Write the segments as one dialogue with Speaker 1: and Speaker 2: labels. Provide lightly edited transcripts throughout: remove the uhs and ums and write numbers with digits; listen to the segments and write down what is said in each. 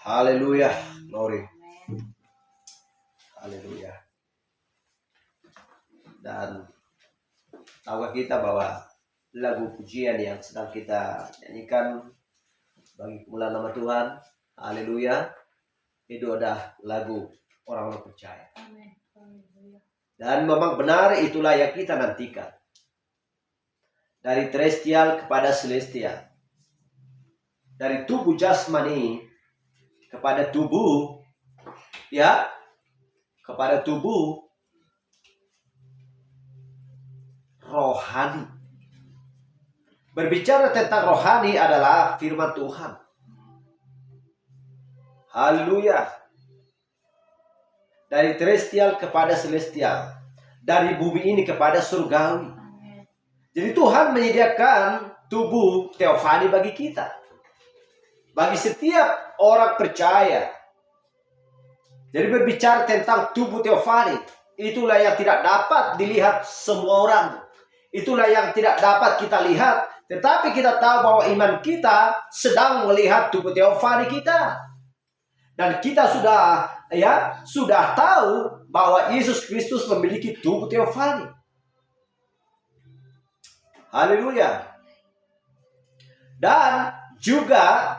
Speaker 1: Haleluya, glory. Haleluya. Dan tahukah kita bahwa lagu pujian yang sedang kita nyanyikan bagi kemuliaan nama Tuhan, haleluya, itu adalah lagu orang-orang percaya. Dan memang benar itulah yang kita nantikan. Dari terrestrial kepada celestial. Dari tubuh jasmani kepada tubuh, ya, kepada tubuh rohani. Berbicara tentang rohani adalah firman Tuhan. Haleluya. Dari terrestrial kepada celestial. Dari bumi ini kepada surgawi. Jadi Tuhan menyediakan tubuh teofani bagi kita. Bagi setiap orang percaya. Jadi berbicara tentang tubuh teofani, itulah yang tidak dapat dilihat semua orang. Itulah yang tidak dapat kita lihat. Tetapi kita tahu bahwa iman kita sedang melihat tubuh teofani kita. Dan kita sudah tahu bahwa Yesus Kristus memiliki tubuh teofani. Haleluya. Dan juga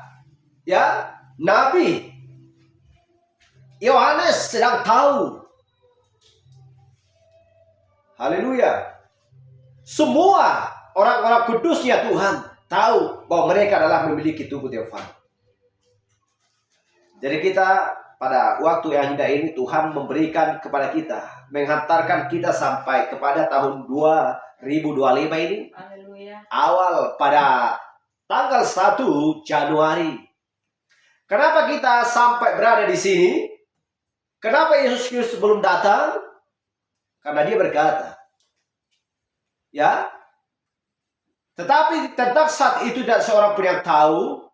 Speaker 1: Nabi Yohanes sedang tahu. Haleluya. Semua orang-orang kudusnya Tuhan tahu bahwa mereka adalah memiliki tubuh teofani. Jadi kita pada waktu yang indah ini Tuhan memberikan kepada kita, menghantarkan kita sampai kepada tahun 2025 ini.
Speaker 2: Haleluya.
Speaker 1: Awal pada tanggal 1 Januari. Kenapa kita sampai berada di sini? Kenapa Yesus Kristus belum datang? Karena dia berkata, ya. Tetapi tentang saat itu tidak seorang pun yang tahu.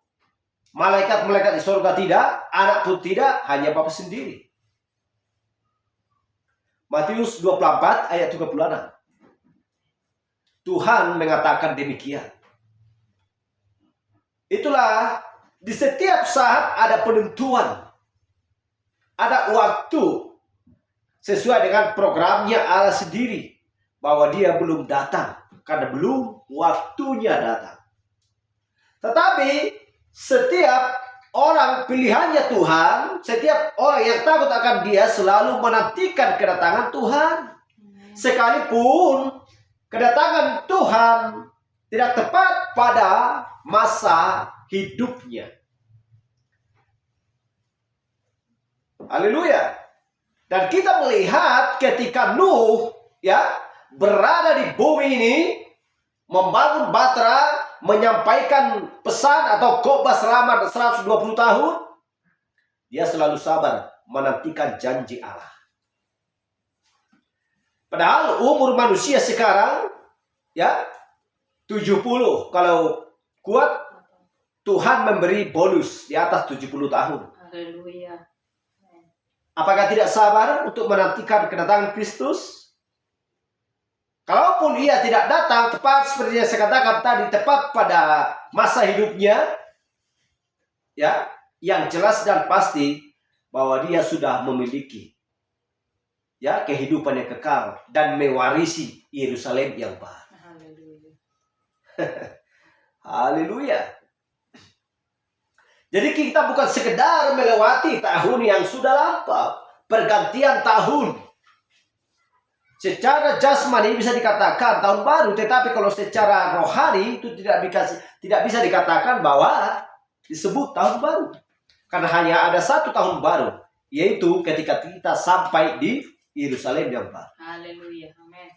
Speaker 1: Malaikat-malaikat di surga tidak, anak pun tidak, hanya Bapa sendiri. Matius 24 ayat 36. Tuhan mengatakan demikian. Itulah di setiap saat ada penentuan. Ada waktu sesuai dengan programnya Allah sendiri. Bahwa dia belum datang. Karena belum waktunya datang. Tetapi setiap orang pilihannya Tuhan. Setiap orang yang takut akan dia selalu menantikan kedatangan Tuhan. Sekalipun kedatangan Tuhan tidak tepat pada masa hidupnya. Haleluya. Dan kita melihat ketika Nuh berada di bumi ini, membangun batra, menyampaikan pesan atau khotbah selama 120 tahun, dia selalu sabar menantikan janji Allah. Padahal umur manusia sekarang 70. Kalau kuat, Tuhan memberi bonus di atas 70 tahun.
Speaker 2: Haleluya.
Speaker 1: Apakah tidak sabar untuk menantikan kedatangan Kristus? Kalaupun ia tidak datang tepat seperti yang saya katakan tadi, tepat pada masa hidupnya, yang jelas dan pasti bahwa dia sudah memiliki kehidupan yang kekal dan mewarisi Yerusalem yang baru.
Speaker 2: Haleluya.
Speaker 1: Haleluya. Jadi kita bukan sekedar melewati tahun yang sudah lampau, pergantian tahun. Secara jasmani bisa dikatakan tahun baru, tetapi kalau secara rohani itu tidak bisa dikatakan bahwa disebut tahun baru. Karena hanya ada satu tahun baru, yaitu ketika kita sampai di Yerusalem yang baru.
Speaker 2: Haleluya. Amin.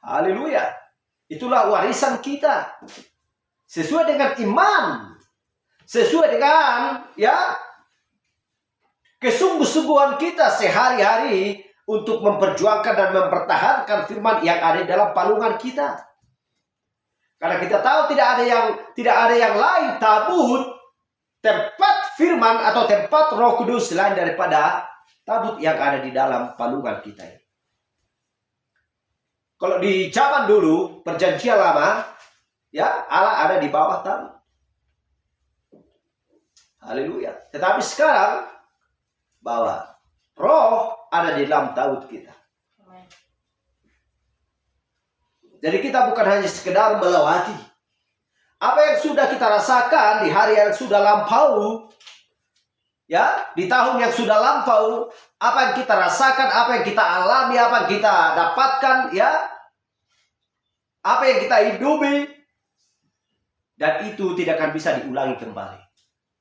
Speaker 1: Haleluya. Itulah warisan kita. Sesuai dengan iman. Sesuai dengan kesungguh-sungguhan kita sehari-hari untuk memperjuangkan dan mempertahankan firman yang ada dalam palungan kita. Karena kita tahu tidak ada yang lain tabut tempat firman atau tempat Roh Kudus selain daripada tabut yang ada di dalam palungan kita ini. Kalau di zaman dulu perjanjian lama, Allah ada di bawah tabut. Haleluya. Tetapi sekarang bahwa roh ada di dalam Daud kita.
Speaker 2: Amin.
Speaker 1: Jadi kita bukan hanya sekedar melewati apa yang sudah kita rasakan di hari yang sudah lampau, ya, di tahun yang sudah lampau, apa yang kita rasakan, apa yang kita alami, apa yang kita dapatkan, ya, apa yang kita hidupi, dan itu tidak akan bisa diulangi kembali.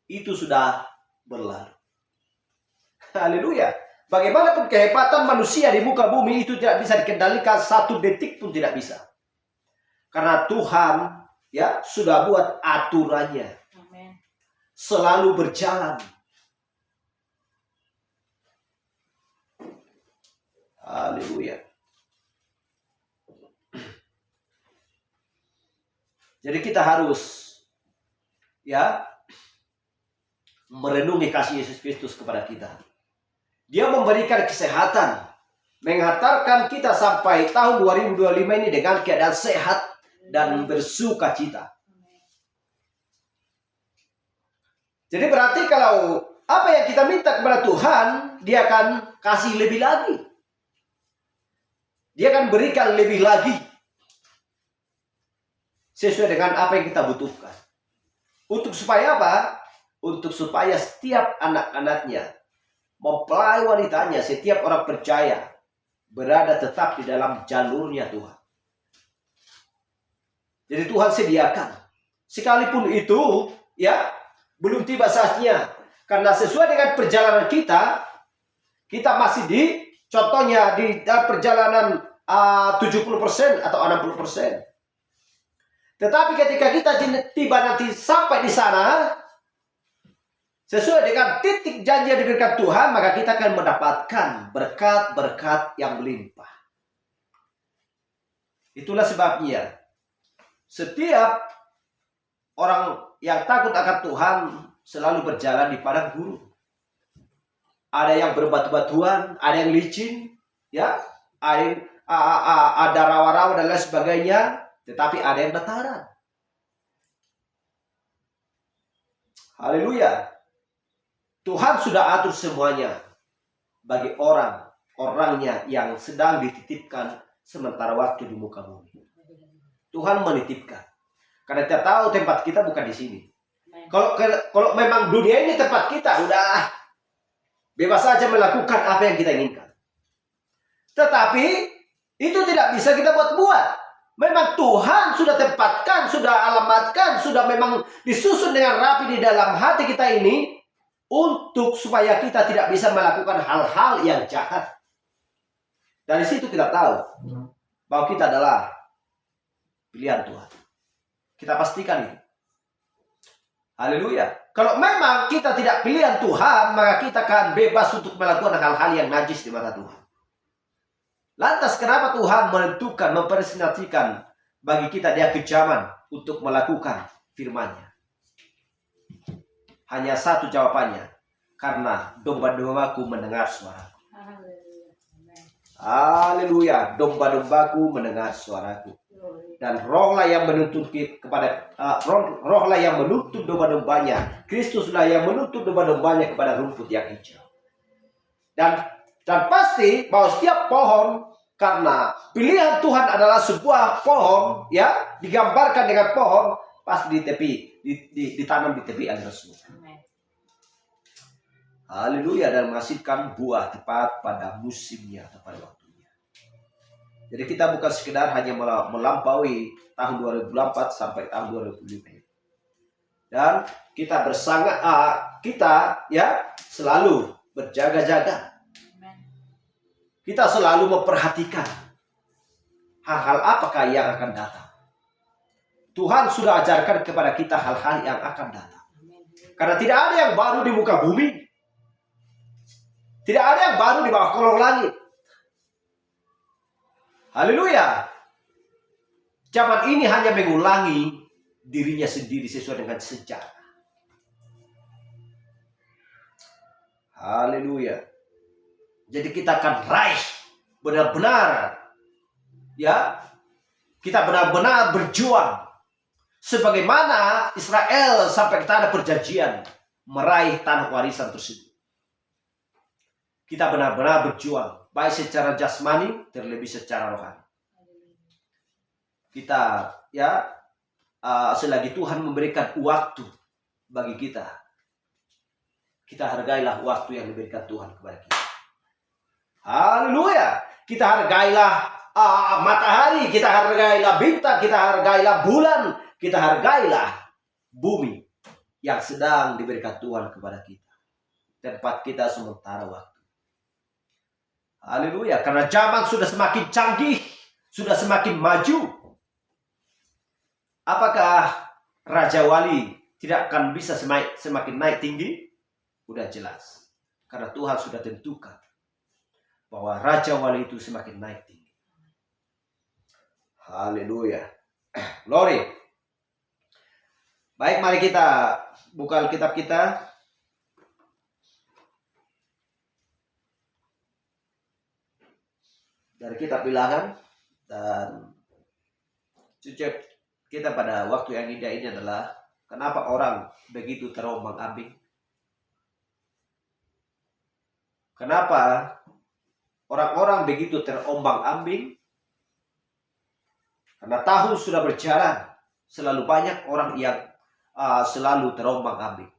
Speaker 1: Itu sudah berlalu. Haleluya. Bagaimanapun kehebatan manusia di muka bumi itu tidak bisa dikendalikan, satu detik pun tidak bisa. Karena Tuhan, ya, sudah buat aturannya.
Speaker 2: Amin.
Speaker 1: Selalu berjalan. Haleluya. Jadi kita harus, ya, merenungi kasih Yesus Kristus kepada kita. Dia memberikan kesehatan, menghantarkan kita sampai tahun 2025 ini dengan keadaan sehat dan bersuka cita. Jadi berarti kalau apa yang kita minta kepada Tuhan, Dia akan kasih lebih lagi. Dia akan berikan lebih lagi. Sesuai dengan apa yang kita butuhkan. Untuk supaya apa? Untuk supaya setiap anak-anaknya, mempelai wanitanya, setiap orang percaya berada tetap di dalam jalurnya Tuhan. Jadi Tuhan sediakan. Sekalipun itu, ya, belum tiba saatnya. Karena sesuai dengan perjalanan kita, kita masih di, contohnya di perjalanan 70% atau 60%. Tetapi ketika kita tiba nanti sampai di sana, sesuai dengan titik janji yang diberikan Tuhan, maka kita akan mendapatkan berkat-berkat yang melimpah. Itulah sebabnya setiap orang yang takut akan Tuhan selalu berjalan di padang gurun. Ada yang berbatu-batuan, ada yang licin, ya, ada rawa-rawa dan lain sebagainya, tetapi ada yang dataran. Haleluya. Tuhan sudah atur semuanya bagi orangnya yang sedang dititipkan sementara waktu di muka bumi. Tuhan menitipkan. Karena kita tahu tempat kita bukan di sini. Kalau memang dunia ini tempat kita, udah bebas saja melakukan apa yang kita inginkan. Tetapi itu tidak bisa kita buat-buat. Memang Tuhan sudah tempatkan, sudah alamatkan, sudah memang disusun dengan rapi di dalam hati kita ini, untuk supaya kita tidak bisa melakukan hal-hal yang jahat. Dari situ kita tahu bahwa kita adalah pilihan Tuhan. Kita pastikan itu. Haleluya. Kalau memang kita tidak pilihan Tuhan, maka kita akan bebas untuk melakukan hal-hal yang najis di mata Tuhan. Lantas kenapa Tuhan menentukan, mempresentasikan bagi kita dia kejaman untuk melakukan firman-Nya? Hanya satu jawabannya. Karena domba-dombaku mendengar suaraku. Haleluya. Domba-dombaku mendengar suaraku. Dan rohlah yang menuntut kepada rohlah yang menuntut domba-dombanya. Kristuslah yang menuntut domba-dombanya kepada rumput yang hijau. Dan pasti bahwa setiap pohon, karena pilihan Tuhan adalah sebuah pohon, ya, digambarkan dengan pohon, pasti ditanam di tepi aliran sungai. Haleluya. Dan menghasilkan buah tepat pada musimnya, tepat waktunya. Jadi kita bukan sekedar hanya melampaui tahun 2024 sampai tahun 2025. Dan kita kita, ya, selalu berjaga-jaga. Kita selalu memperhatikan hal-hal apakah yang akan datang. Tuhan sudah ajarkan kepada kita hal-hal yang akan datang. Karena tidak ada yang baru di muka bumi. Tidak ada yang baru di bawah kolong langit. Haleluya. Zaman ini hanya mengulangi dirinya sendiri sesuai dengan sejarah. Haleluya. Jadi kita akan raih benar-benar, ya, kita benar-benar berjuang sebagaimana Israel sampai ke tanah perjanjian. meraih tanah warisan tersebut. Kita benar-benar berjuang, baik secara jasmani terlebih secara rohani. Kita selagi Tuhan memberikan waktu bagi kita, kita hargailah waktu yang diberikan Tuhan kepada kita. Haleluya. Kita hargailah matahari, kita hargailah bintang, kita hargailah bulan, kita hargailah bumi yang sedang diberikan Tuhan kepada kita. Tempat kita sementara waktu. Haleluya. Karena zaman sudah semakin canggih, sudah semakin maju. Apakah Raja Wali tidak akan bisa semakin naik tinggi? Udah jelas. Karena Tuhan sudah tentukan bahwa Raja Wali itu semakin naik tinggi. Haleluya. Glory. Baik, mari kita buka Alkitab kita. Dari kitab Bilangan. Dan sujud kita pada waktu yang indah ini adalah kenapa orang begitu terombang-ambing. Kenapa orang-orang begitu terombang-ambing? Karena tahun sudah berjalan, selalu banyak orang yang selalu terombang-ambing.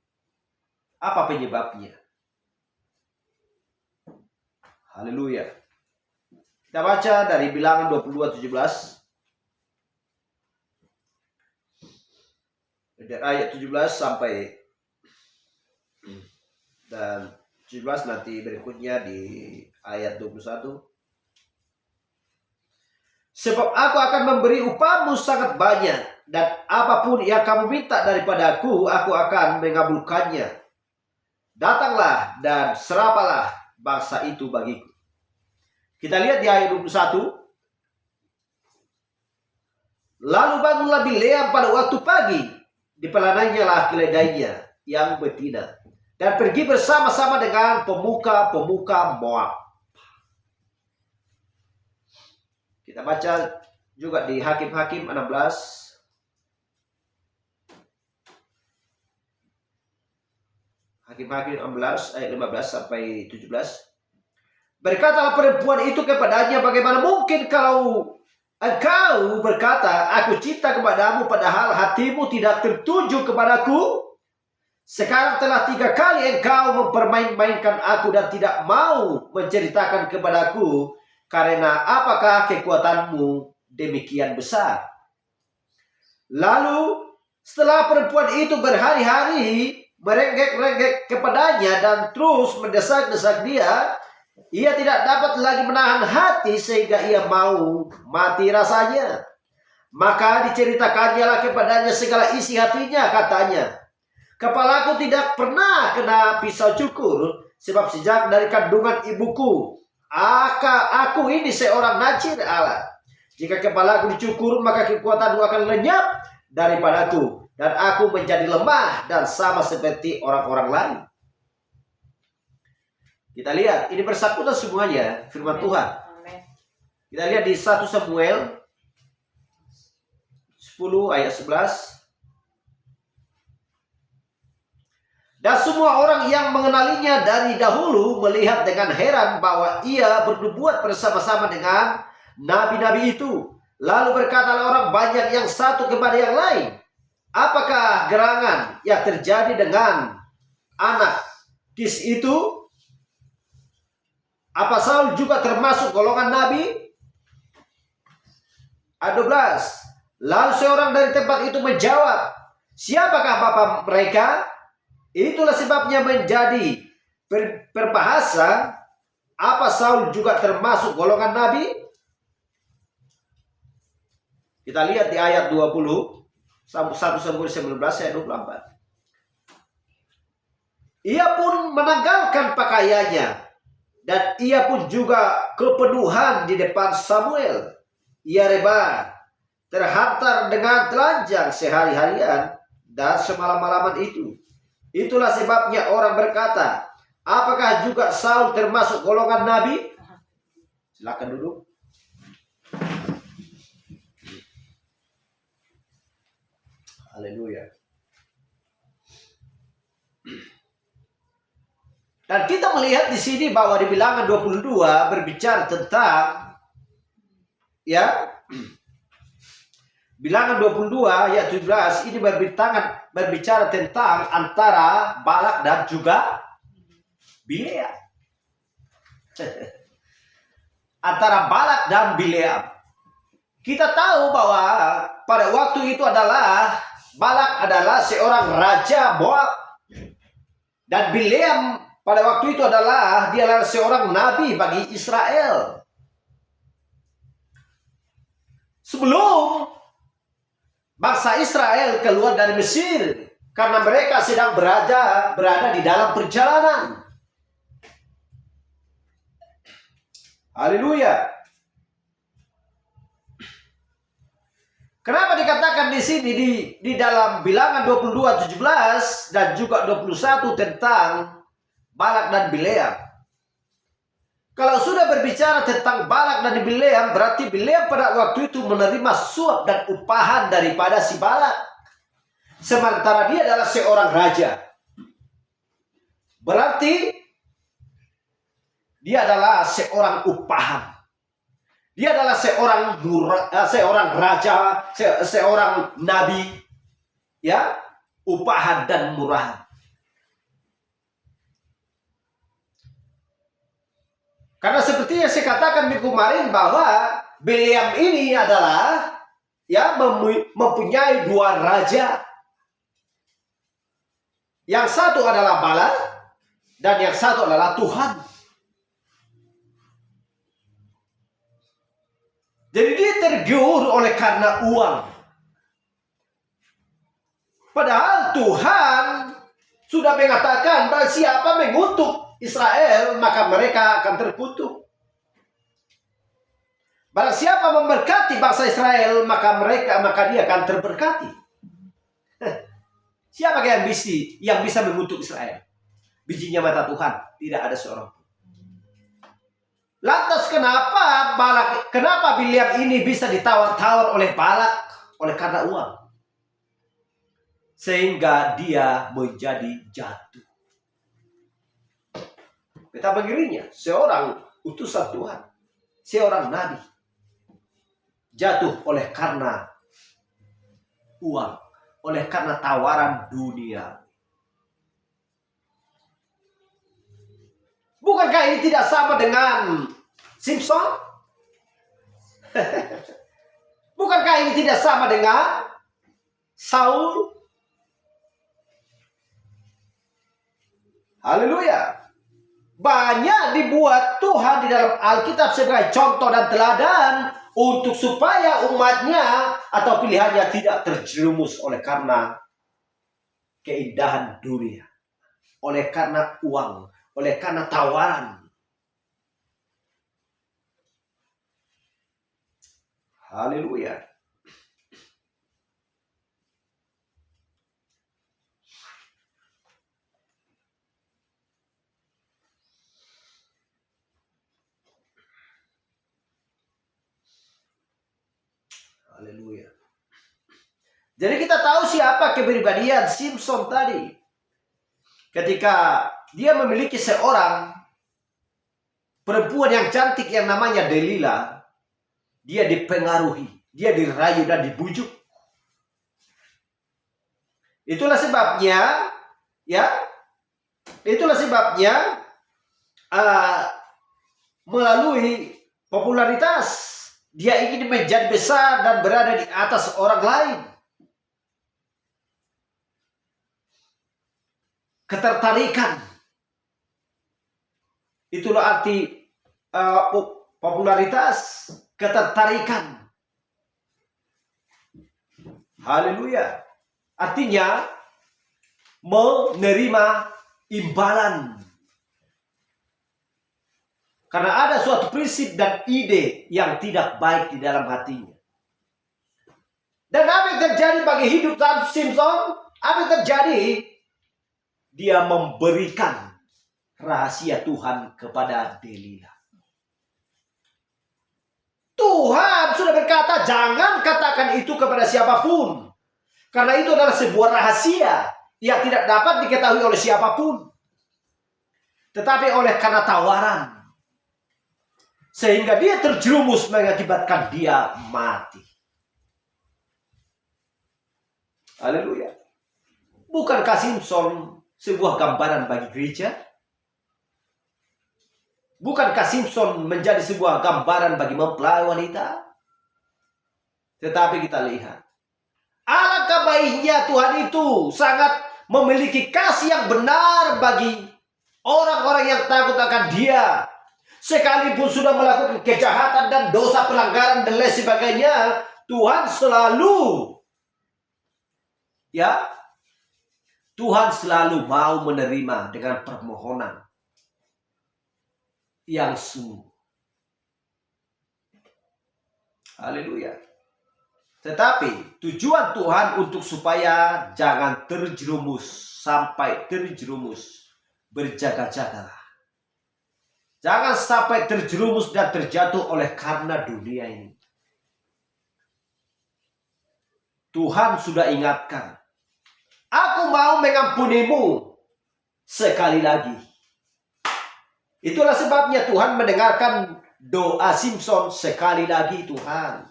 Speaker 1: Apa penyebabnya? Haleluya. Kita baca dari Bilangan 22:17. Dari ayat 17 sampai dan 17 nanti berikutnya di ayat 21. Sebab aku akan memberi upahmu sangat banyak, dan apapun yang kamu minta daripadaku, aku akan mengabulkannya. Datanglah dan serapalah bangsa itu bagiku. Kita lihat di ayat 21. Lalu bangunlah Bileam pada waktu pagi, dipelanainya lah keledainya yang betina, dan pergi bersama-sama dengan pemuka-pemuka Moab. Kita baca juga di Hakim-Hakim 16. Hakim-Hakim 16 ayat 15 sampai 17. Berkatalah perempuan itu kepadanya, bagaimana mungkin kalau engkau berkata, aku cinta kepadamu, padahal hatimu tidak tertuju kepadaku? Sekarang telah 3 kali engkau mempermain-mainkan aku dan tidak mau menceritakan kepadaku. Karena apakah kekuatanmu demikian besar? Lalu setelah perempuan itu berhari-hari merenggek-renggek kepadanya dan terus mendesak-desak dia, ia tidak dapat lagi menahan hati sehingga ia mau mati rasanya. Maka diceritakannya lah kepadanya segala isi hatinya, katanya, kepalaku tidak pernah kena pisau cukur, sebab sejak dari kandungan ibuku, aku ini seorang najir Allah. Jika kepalaku dicukur, maka kekuatanku akan lenyap daripadaku, dan aku menjadi lemah dan sama seperti orang-orang lain. Kita lihat, ini bersangkutan semuanya firman Tuhan. Kita lihat di 1 Samuel 10 ayat 11. Dan semua orang yang mengenalinya dari dahulu melihat dengan heran bahwa ia bernubuat bersama-sama dengan nabi-nabi itu. Lalu berkatalah orang banyak yang satu kepada yang lain, apakah gerangan yang terjadi dengan anak Kis itu? Apa Saul juga termasuk golongan nabi? Ayat 12. Lalu seorang dari tempat itu menjawab, siapakah bapak mereka? Itulah sebabnya menjadi berbahasa, apa Saul juga termasuk golongan nabi? Kita lihat di ayat 20, 1 Samuel 19 ayat 24. Ia pun menanggalkan pakaiannya, dan ia pun juga kepenuhan di depan Samuel. Ia reba, terhantar dengan telanjang sehari-harian dan semalam-malaman itu. Itulah sebabnya orang berkata, apakah juga Saul termasuk golongan nabi? Silakan duduk. Haleluya. Dan kita melihat di sini bahwa di Bilangan 22 berbicara tentang ya Bilangan 22 ayat 17 ini berbicara tentang antara Balak dan juga Bileam. Antara Balak dan Bileam. Kita tahu bahwa pada waktu itu adalah Balak adalah seorang raja Moab. Dan Bileam pada waktu itu dia adalah seorang nabi bagi Israel. Sebelum bangsa Israel keluar dari Mesir, karena mereka sedang berada di dalam perjalanan. Haleluya. Kenapa dikatakan di sini di dalam Bilangan 22:17 dan juga 21 tentang Balak dan Bileam? Kalau sudah berbicara tentang Balak dan Bileam, berarti Bileam pada waktu itu menerima suap dan upahan daripada si Balak. Sementara dia adalah seorang raja. Berarti dia adalah seorang upahan. Dia adalah seorang raja, seorang nabi, ya, upahan dan murahan. Karena seperti yang saya katakan di kemarin bahwa Bileam ini adalah ya mempunyai dua raja. Yang satu adalah Balak dan yang satu adalah Tuhan. Jadi dia tergiur oleh karena uang. Padahal Tuhan sudah mengatakan bahwa siapa mengutuk Israel, maka mereka akan terkutuk. Barang siapa memberkati bangsa Israel, maka dia akan terberkati. Siapa yang bisa mengutuk Israel? Bijinya mata Tuhan, tidak ada seorang. Lantas kenapa Bileam ini bisa ditawar-tawar oleh Balak? Oleh karena uang. Sehingga dia menjadi jatuh. Betapa ngerinya seorang utusan Tuhan, seorang nabi, jatuh oleh karena uang, oleh karena tawaran dunia. Bukankah ini tidak sama dengan Simpson? Bukankah ini tidak sama dengan Saul? Haleluya. Banyak dibuat Tuhan di dalam Alkitab sebagai contoh dan teladan untuk supaya umatnya atau pilihannya tidak terjerumus oleh karena keindahan dunia, oleh karena uang, oleh karena tawaran. Haleluya. Haleluya. Jadi kita tahu siapa kepribadian Simpson tadi. Ketika dia memiliki seorang perempuan yang cantik yang namanya Delila, dia dipengaruhi, dia dirayu dan dibujuk. Itulah sebabnya melalui popularitas dia ingin menjadi besar dan berada di atas orang lain. Ketertarikan. Itulah arti popularitas, ketertarikan. Haleluya. Artinya menerima imbalan. Karena ada suatu prinsip dan ide yang tidak baik di dalam hatinya. Dan apa yang terjadi bagi hidup Simpson? Apa yang terjadi? Dia memberikan rahasia Tuhan kepada Delila. Tuhan sudah berkata, jangan katakan itu kepada siapapun. Karena itu adalah sebuah rahasia yang tidak dapat diketahui oleh siapapun. tetapi oleh karena tawaran, sehingga dia terjerumus mengakibatkan dia mati. Haleluya. Bukankah Simpson sebuah gambaran bagi gereja? Bukankah Simpson menjadi sebuah gambaran bagi mempelai wanita? Tetapi kita lihat, alangkah baiknya Tuhan itu sangat memiliki kasih yang benar bagi orang-orang yang takut akan Dia. Sekalipun sudah melakukan kejahatan dan dosa pelanggaran dan lain sebagainya, Tuhan selalu Tuhan selalu mau menerima dengan permohonan yang sungguh. Haleluya. Tetapi tujuan Tuhan untuk supaya jangan sampai terjerumus. Berjaga-jagalah. Jangan sampai terjerumus dan terjatuh oleh karena dunia ini. Tuhan sudah ingatkan, aku mau mengampunimu sekali lagi. Itulah sebabnya Tuhan mendengarkan doa Simpson. Sekali lagi Tuhan.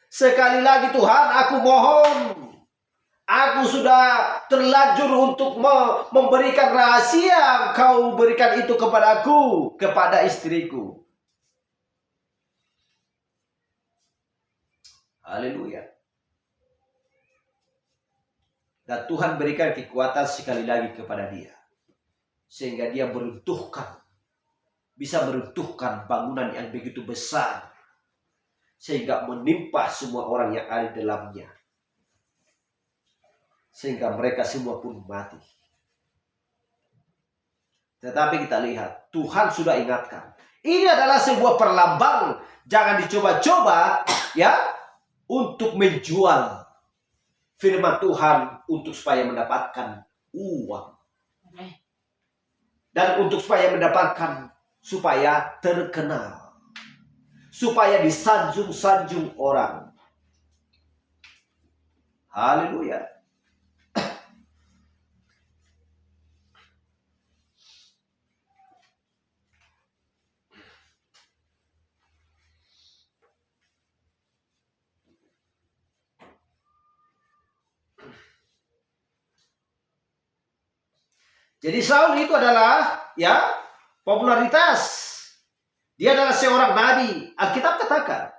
Speaker 1: Sekali lagi Tuhan, aku mohon. Aku sudah terlanjur untuk memberikan rahasia. Kau berikan itu kepadaku, kepada istriku. Haleluya. Dan Tuhan berikan kekuatan sekali lagi kepada dia, sehingga dia bisa meruntuhkan bangunan yang begitu besar, sehingga menimpa semua orang yang ada di dalamnya, sehingga mereka semua pun mati. Tetapi kita lihat, Tuhan sudah ingatkan, ini adalah sebuah perlambang. Jangan dicoba-coba untuk menjual firman Tuhan untuk supaya mendapatkan uang. Dan untuk supaya terkenal. Supaya disanjung-sanjung orang. Haleluya. Jadi Saul itu adalah popularitas. Dia adalah seorang nabi. Alkitab katakan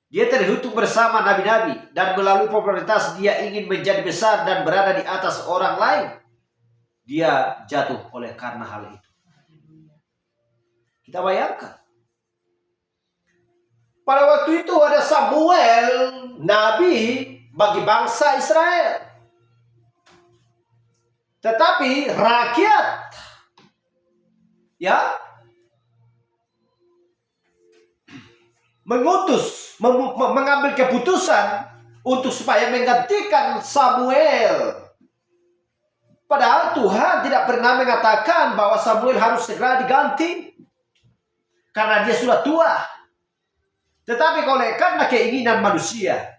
Speaker 1: dia terhitung bersama nabi-nabi, dan melalui popularitas dia ingin menjadi besar dan berada di atas orang lain. Dia jatuh oleh karena hal itu. Kita bayangkan, pada waktu itu ada Samuel, nabi bagi bangsa Israel. Tetapi rakyat mengambil keputusan untuk supaya menggantikan Samuel. Padahal Tuhan tidak pernah mengatakan bahwa Samuel harus segera diganti, karena dia sudah tua. Tetapi karena keinginan manusia,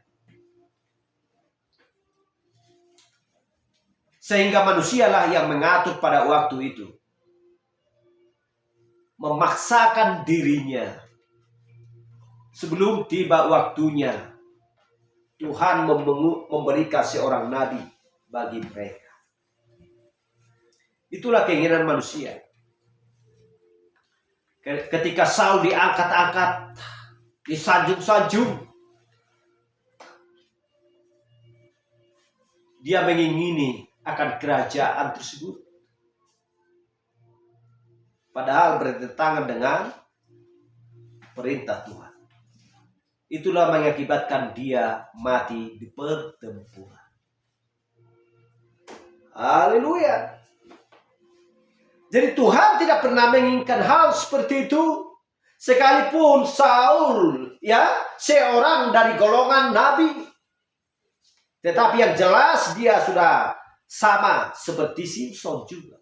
Speaker 1: sehingga manusialah yang mengatur pada waktu itu, memaksakan dirinya. Sebelum tiba waktunya, Tuhan memberikan seorang nabi bagi mereka. Itulah keinginan manusia. Ketika Saul diangkat-angkat, disanjung-sanjung, dia mengingini akan kerajaan tersebut, padahal bertentangan dengan perintah Tuhan. Itulah mengakibatkan dia mati di pertempuran. Haleluya. Jadi Tuhan tidak pernah menginginkan hal seperti itu. Sekalipun Saul seorang dari golongan nabi, tetapi yang jelas dia sudah sama seperti Simpson juga.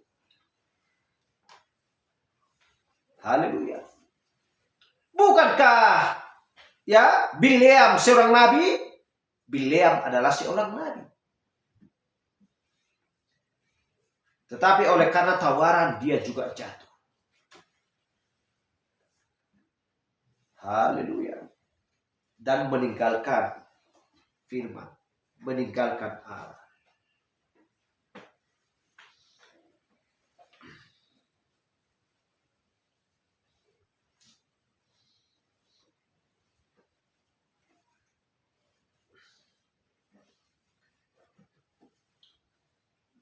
Speaker 1: Haleluya. Bukankah Bileam seorang nabi? Bileam adalah seorang nabi. Tetapi oleh karena tawaran dia juga jatuh. Haleluya. Dan meninggalkan firman, meninggalkan Allah.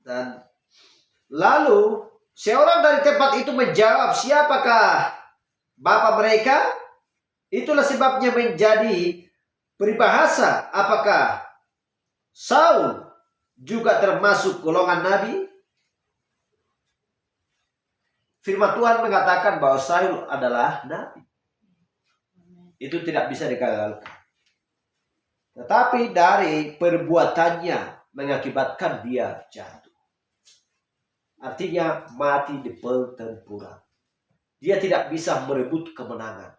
Speaker 1: Dan lalu seorang dari tempat itu menjawab, siapakah bapa mereka? Itulah sebabnya menjadi peribahasa, apakah Saul juga termasuk golongan nabi? Firman Tuhan mengatakan bahwa Saul adalah nabi. Itu tidak bisa digagalkan. Tetapi dari perbuatannya mengakibatkan dia jatuh. Artinya mati di pertempuran. Dia tidak bisa merebut kemenangan.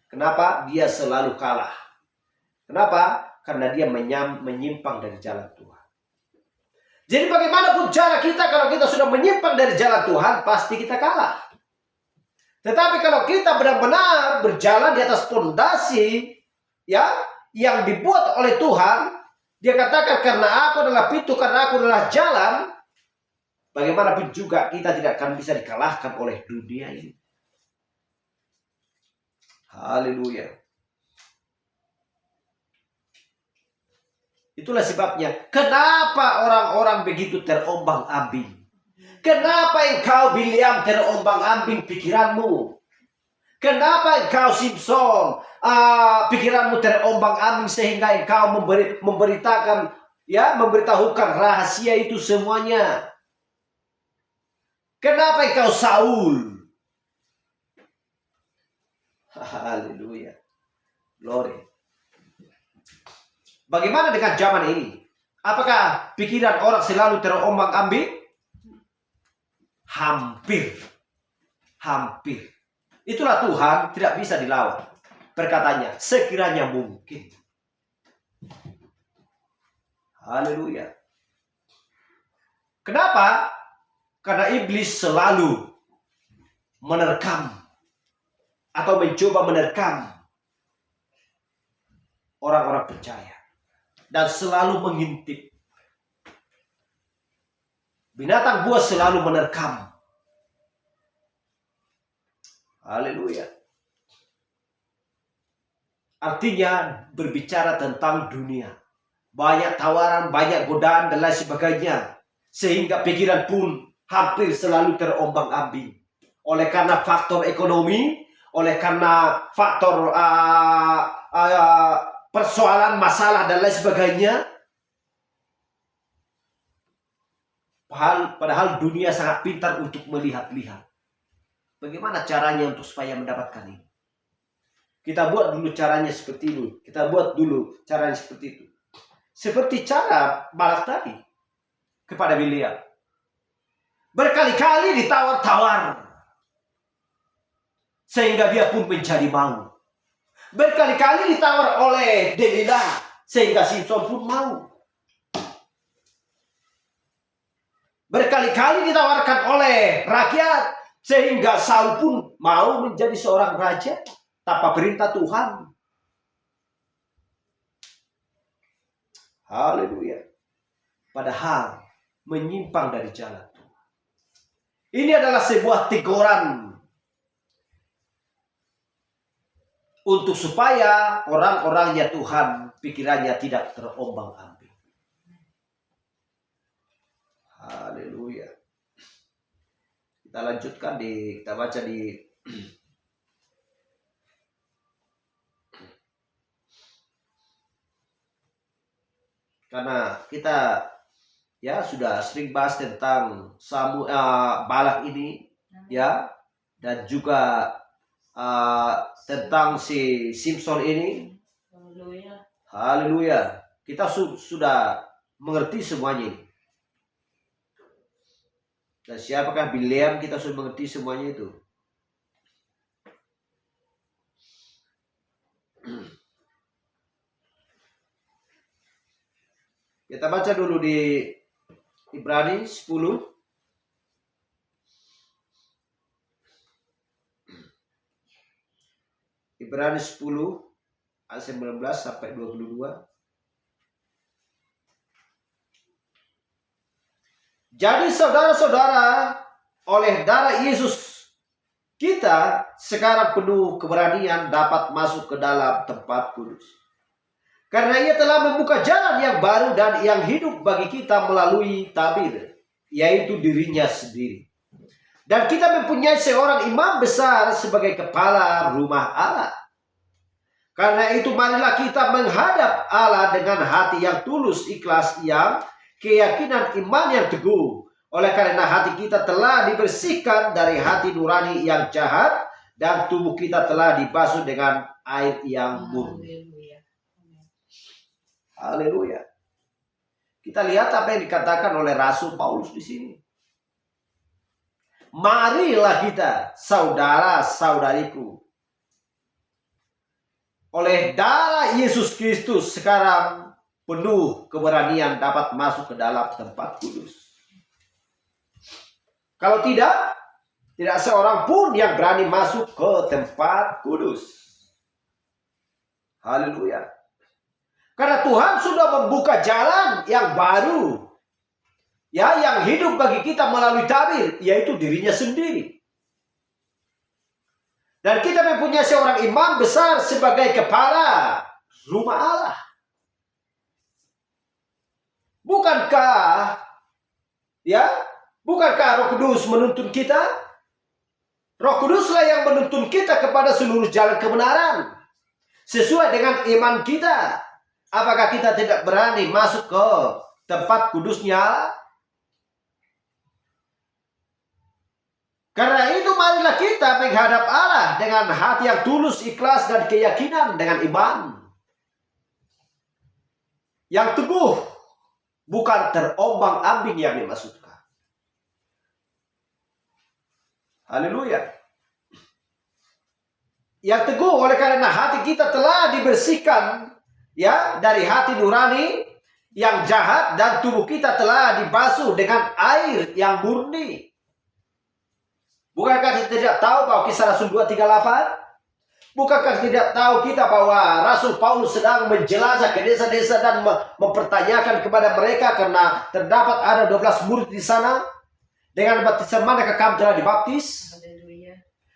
Speaker 1: Kenapa? Dia selalu kalah. Kenapa? Karena dia menyimpang dari jalan Tuhan. Jadi bagaimanapun cara kita, kalau kita sudah menyimpang dari jalan Tuhan, pasti kita kalah. Tetapi kalau kita benar-benar berjalan di atas fondasi ya yang dibuat oleh Tuhan, dia katakan karena aku adalah pintu, karena aku adalah jalan, bagaimanapun juga kita tidak akan bisa dikalahkan oleh dunia ini. Haleluya. Itulah sebabnya kenapa orang-orang begitu terombang-ambing. Kenapa engkau Bileam terombang-ambing pikiranmu? Kenapa engkau Simson pikiranmu terombang-ambing sehingga engkau memberitahukan rahasia itu semuanya? Kenapa engkau Saul? Haleluya. Glory. Bagaimana dengan zaman ini? Apakah pikiran orang selalu terombang-ambing? Hampir. Itulah Tuhan tidak bisa dilawan. Perkataannya, sekiranya mungkin. Haleluya. Kenapa? Karena iblis selalu menerkam atau mencoba menerkam orang-orang percaya. Dan selalu mengintip. Binatang buas selalu menerkam. Haleluya. Artinya berbicara tentang dunia. Banyak tawaran, banyak godaan dan lain sebagainya. Sehingga pikiran pun hampir selalu terombang-ambing. Oleh karena faktor ekonomi, oleh karena faktor persoalan, masalah dan lain sebagainya. Padahal dunia sangat pintar untuk melihat-lihat. Bagaimana caranya untuk supaya mendapatkan ini? Kita buat dulu caranya seperti ini. Kita buat dulu caranya seperti itu. Seperti cara Balak tadi kepada Bileam. Berkali-kali ditawar-tawar. Sehingga dia pun menjadi mau. Berkali-kali ditawar oleh Delilah sehingga Simson pun mau. Berkali-kali ditawarkan oleh rakyat sehingga Saul pun mau menjadi seorang raja tanpa perintah Tuhan. Haleluya. Padahal menyimpang dari jalan Tuhan. Ini adalah sebuah teguran untuk supaya orang-orangnya Tuhan pikirannya tidak terombang-ambing. Haleluya. Kita lanjutkan kita baca di karena kita ya sudah sering bahas tentang Balak ini ya, dan juga tentang si Simson ini.
Speaker 2: Haleluya.
Speaker 1: Haleluya. Kita sudah mengerti semuanya ini. Dan siapakah Bileam, kita sudah mengerti semuanya itu. Kita baca dulu di Ibrani 10 Ibrani 10 ayat 19 sampai 22. Jadi saudara-saudara, oleh darah Yesus kita sekarang penuh keberanian dapat masuk ke dalam tempat kudus. Karena ia telah membuka jalan yang baru dan yang hidup bagi kita melalui tabir, yaitu dirinya sendiri. Dan kita mempunyai seorang imam besar sebagai kepala rumah Allah. Karena itu marilah kita menghadap Allah dengan hati yang tulus, ikhlas, yang keyakinan iman yang teguh. Oleh karena hati kita telah dibersihkan dari hati nurani yang jahat dan tubuh kita telah dibasuh dengan air yang murni. Haleluya. Kita lihat apa yang dikatakan oleh Rasul Paulus di sini. Marilah kita, saudara-saudariku, oleh darah Yesus Kristus sekarang penuh keberanian dapat masuk ke dalam tempat kudus. Kalau tidak seorang pun yang berani masuk ke tempat kudus. Haleluya. Karena Tuhan sudah membuka jalan yang baru. Ya, yang hidup bagi kita melalui tabir, yaitu dirinya sendiri. Dan kita mempunyai seorang imam besar sebagai kepala rumah Allah. Bukankah Roh Kudus menuntun kita? Roh Kuduslah yang menuntun kita kepada seluruh jalan kebenaran. Sesuai dengan iman kita. Apakah kita tidak berani masuk ke tempat kudusnya? Karena itu marilah kita menghadap Allah dengan hati yang tulus, ikhlas, dan keyakinan dengan iman yang teguh, bukan terombang-ambing yang dimaksudkan. Haleluya. Yang teguh oleh karena hati kita telah dibersihkan dari hati nurani yang jahat dan tubuh kita telah dibasuh dengan air yang murni. Bukankah kita tidak tahu bahwa Kisah Rasul 2:38? Bukankah tidak tahu kita bahwa Rasul Paulus sedang menjelajah ke desa-desa dan mempertanyakan kepada mereka karena terdapat ada 12 murid di sana. Dengan baptisan manakah kamu telah dibaptis?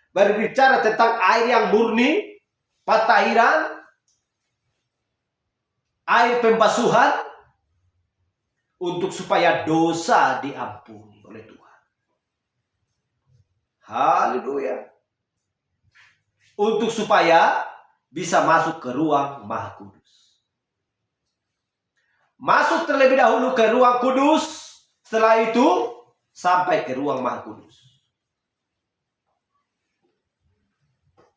Speaker 1: Berbicara tentang air yang murni, patahiran, air pembasuhan untuk supaya dosa diampuni oleh Tuhan. Haleluya. Untuk supaya bisa masuk ke ruang Maha Kudus. Masuk terlebih dahulu ke ruang kudus, setelah itu sampai ke ruang Maha Kudus.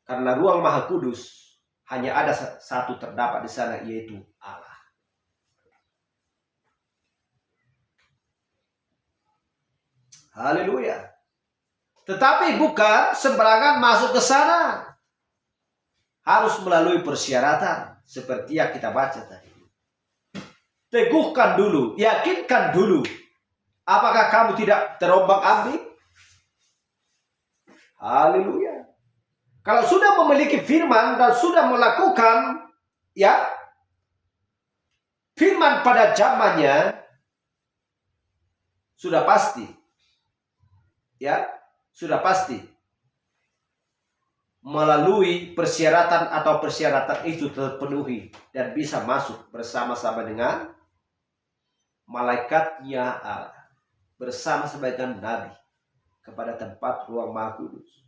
Speaker 1: Karena ruang Maha Kudus hanya ada satu terdapat di sana, yaitu Allah. Haleluya. Tetapi bukan sembarangan masuk ke sana. Harus melalui persyaratan seperti yang kita baca tadi. Teguhkan dulu, yakinkan dulu. Apakah kamu tidak terombang-ambing? Haleluya. Kalau sudah memiliki firman dan sudah melakukan firman pada zamannya, sudah pasti sudah pasti melalui persyaratan atau persyaratan itu terpenuhi dan bisa masuk bersama-sama dengan malaikatnya Allah, bersama-sama dengan Nabi kepada tempat ruang Maha Kudus.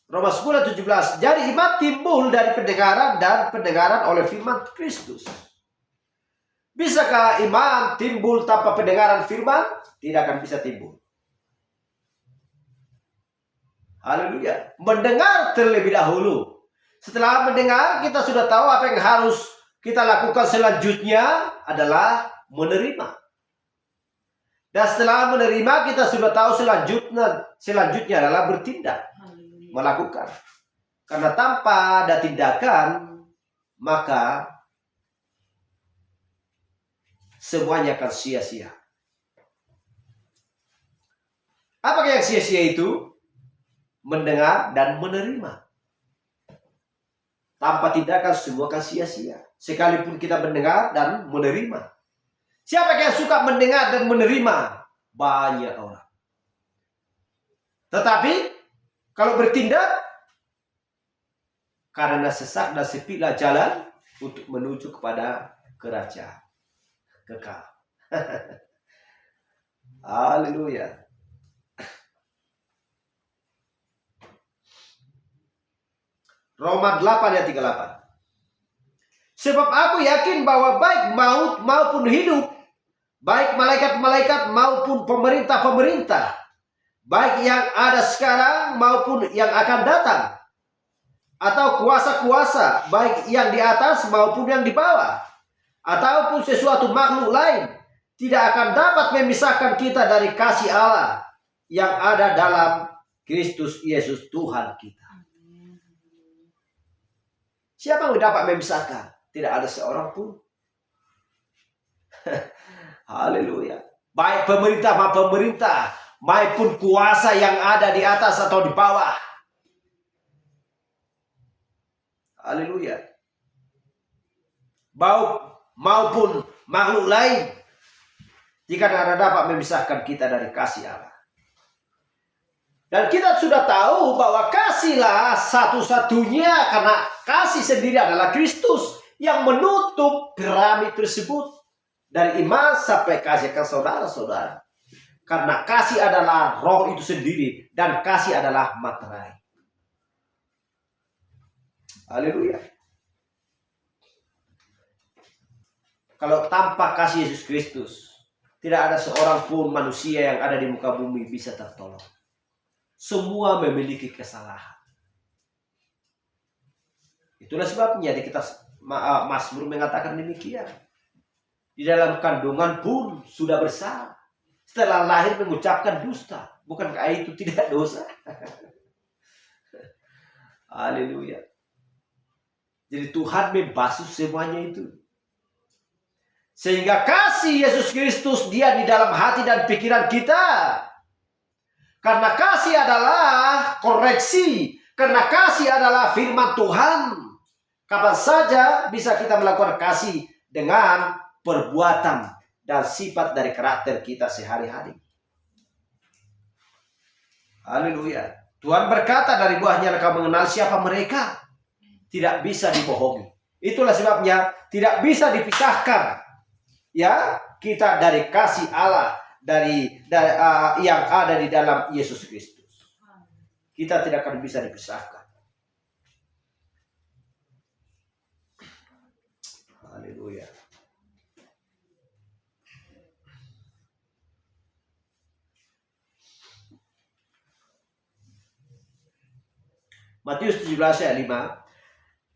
Speaker 1: Roma 10:17. Jadi iman timbul dari pendengaran dan pendengaran oleh firman Kristus. Bisakah iman timbul tanpa pendengaran firman? Tidak akan bisa timbul. Haleluya. Mendengar terlebih dahulu. Setelah mendengar, kita sudah tahu apa yang harus kita lakukan selanjutnya adalah menerima. Dan setelah menerima, kita sudah tahu selanjutnya adalah bertindak. Melakukan. Karena tanpa ada tindakan, maka semuanya akan sia-sia. Apakah yang sia-sia itu? mendengar dan menerima. Tanpa tindakan semua akan sia-sia. Sekalipun kita mendengar dan menerima. Siapa yang suka mendengar dan menerima? Banyak orang. Tetapi kalau bertindak, karena sesak dan sepilah jalan untuk menuju kepada kerajaan kekal. Haleluya. Roma 8 ayat 38. Sebab aku yakin bahwa baik maut maupun hidup, baik malaikat-malaikat maupun pemerintah-pemerintah, baik yang ada sekarang maupun yang akan datang, atau kuasa-kuasa, baik yang di atas maupun yang di bawah, ataupun sesuatu makhluk lain, tidak akan dapat memisahkan kita dari kasih Allah yang ada dalam Kristus Yesus Tuhan kita. Siapa yang dapat memisahkan? Tidak ada seorang pun. Haleluya. Baik pemerintah maupun pemerintah, maupun kuasa yang ada di atas atau di bawah. Haleluya. Maupun makhluk lain, jika tidak dapat memisahkan kita dari kasih Allah. Dan kita sudah tahu bahwa kasihlah satu-satunya, karena kasih sendiri adalah Kristus yang menutup piramid tersebut dari iman sampai kasih ke saudara-saudara. Karena kasih adalah roh itu sendiri dan kasih adalah materai. Haleluya. Kalau tanpa kasih Yesus Kristus, tidak ada seorang pun manusia yang ada di muka bumi bisa tertolong. Semua memiliki kesalahan. Itulah sebabnya di kitab Mazmur mengatakan demikian. Di dalam kandungan pun sudah bersalah. Setelah lahir mengucapkan dusta. Bukankah itu tidak dosa? Haleluya. Jadi Tuhan membasuh semuanya itu. Sehingga kasih Yesus Kristus dia di dalam hati dan pikiran kita. Karena kasih adalah koreksi. Karena kasih adalah firman Tuhan. Kapan saja bisa kita melakukan kasih dengan perbuatan dan sifat dari karakter kita sehari-hari. Haleluya. Tuhan berkata, dari buahnya kamu mengenal siapa mereka. Tidak bisa dibohongi. Itulah sebabnya tidak bisa dipisahkan. Ya, kita dari kasih Allah. Dari yang ada di dalam Yesus Kristus. Kita tidak akan bisa dipisahkan. Haleluya. Matius 17 ayat 5.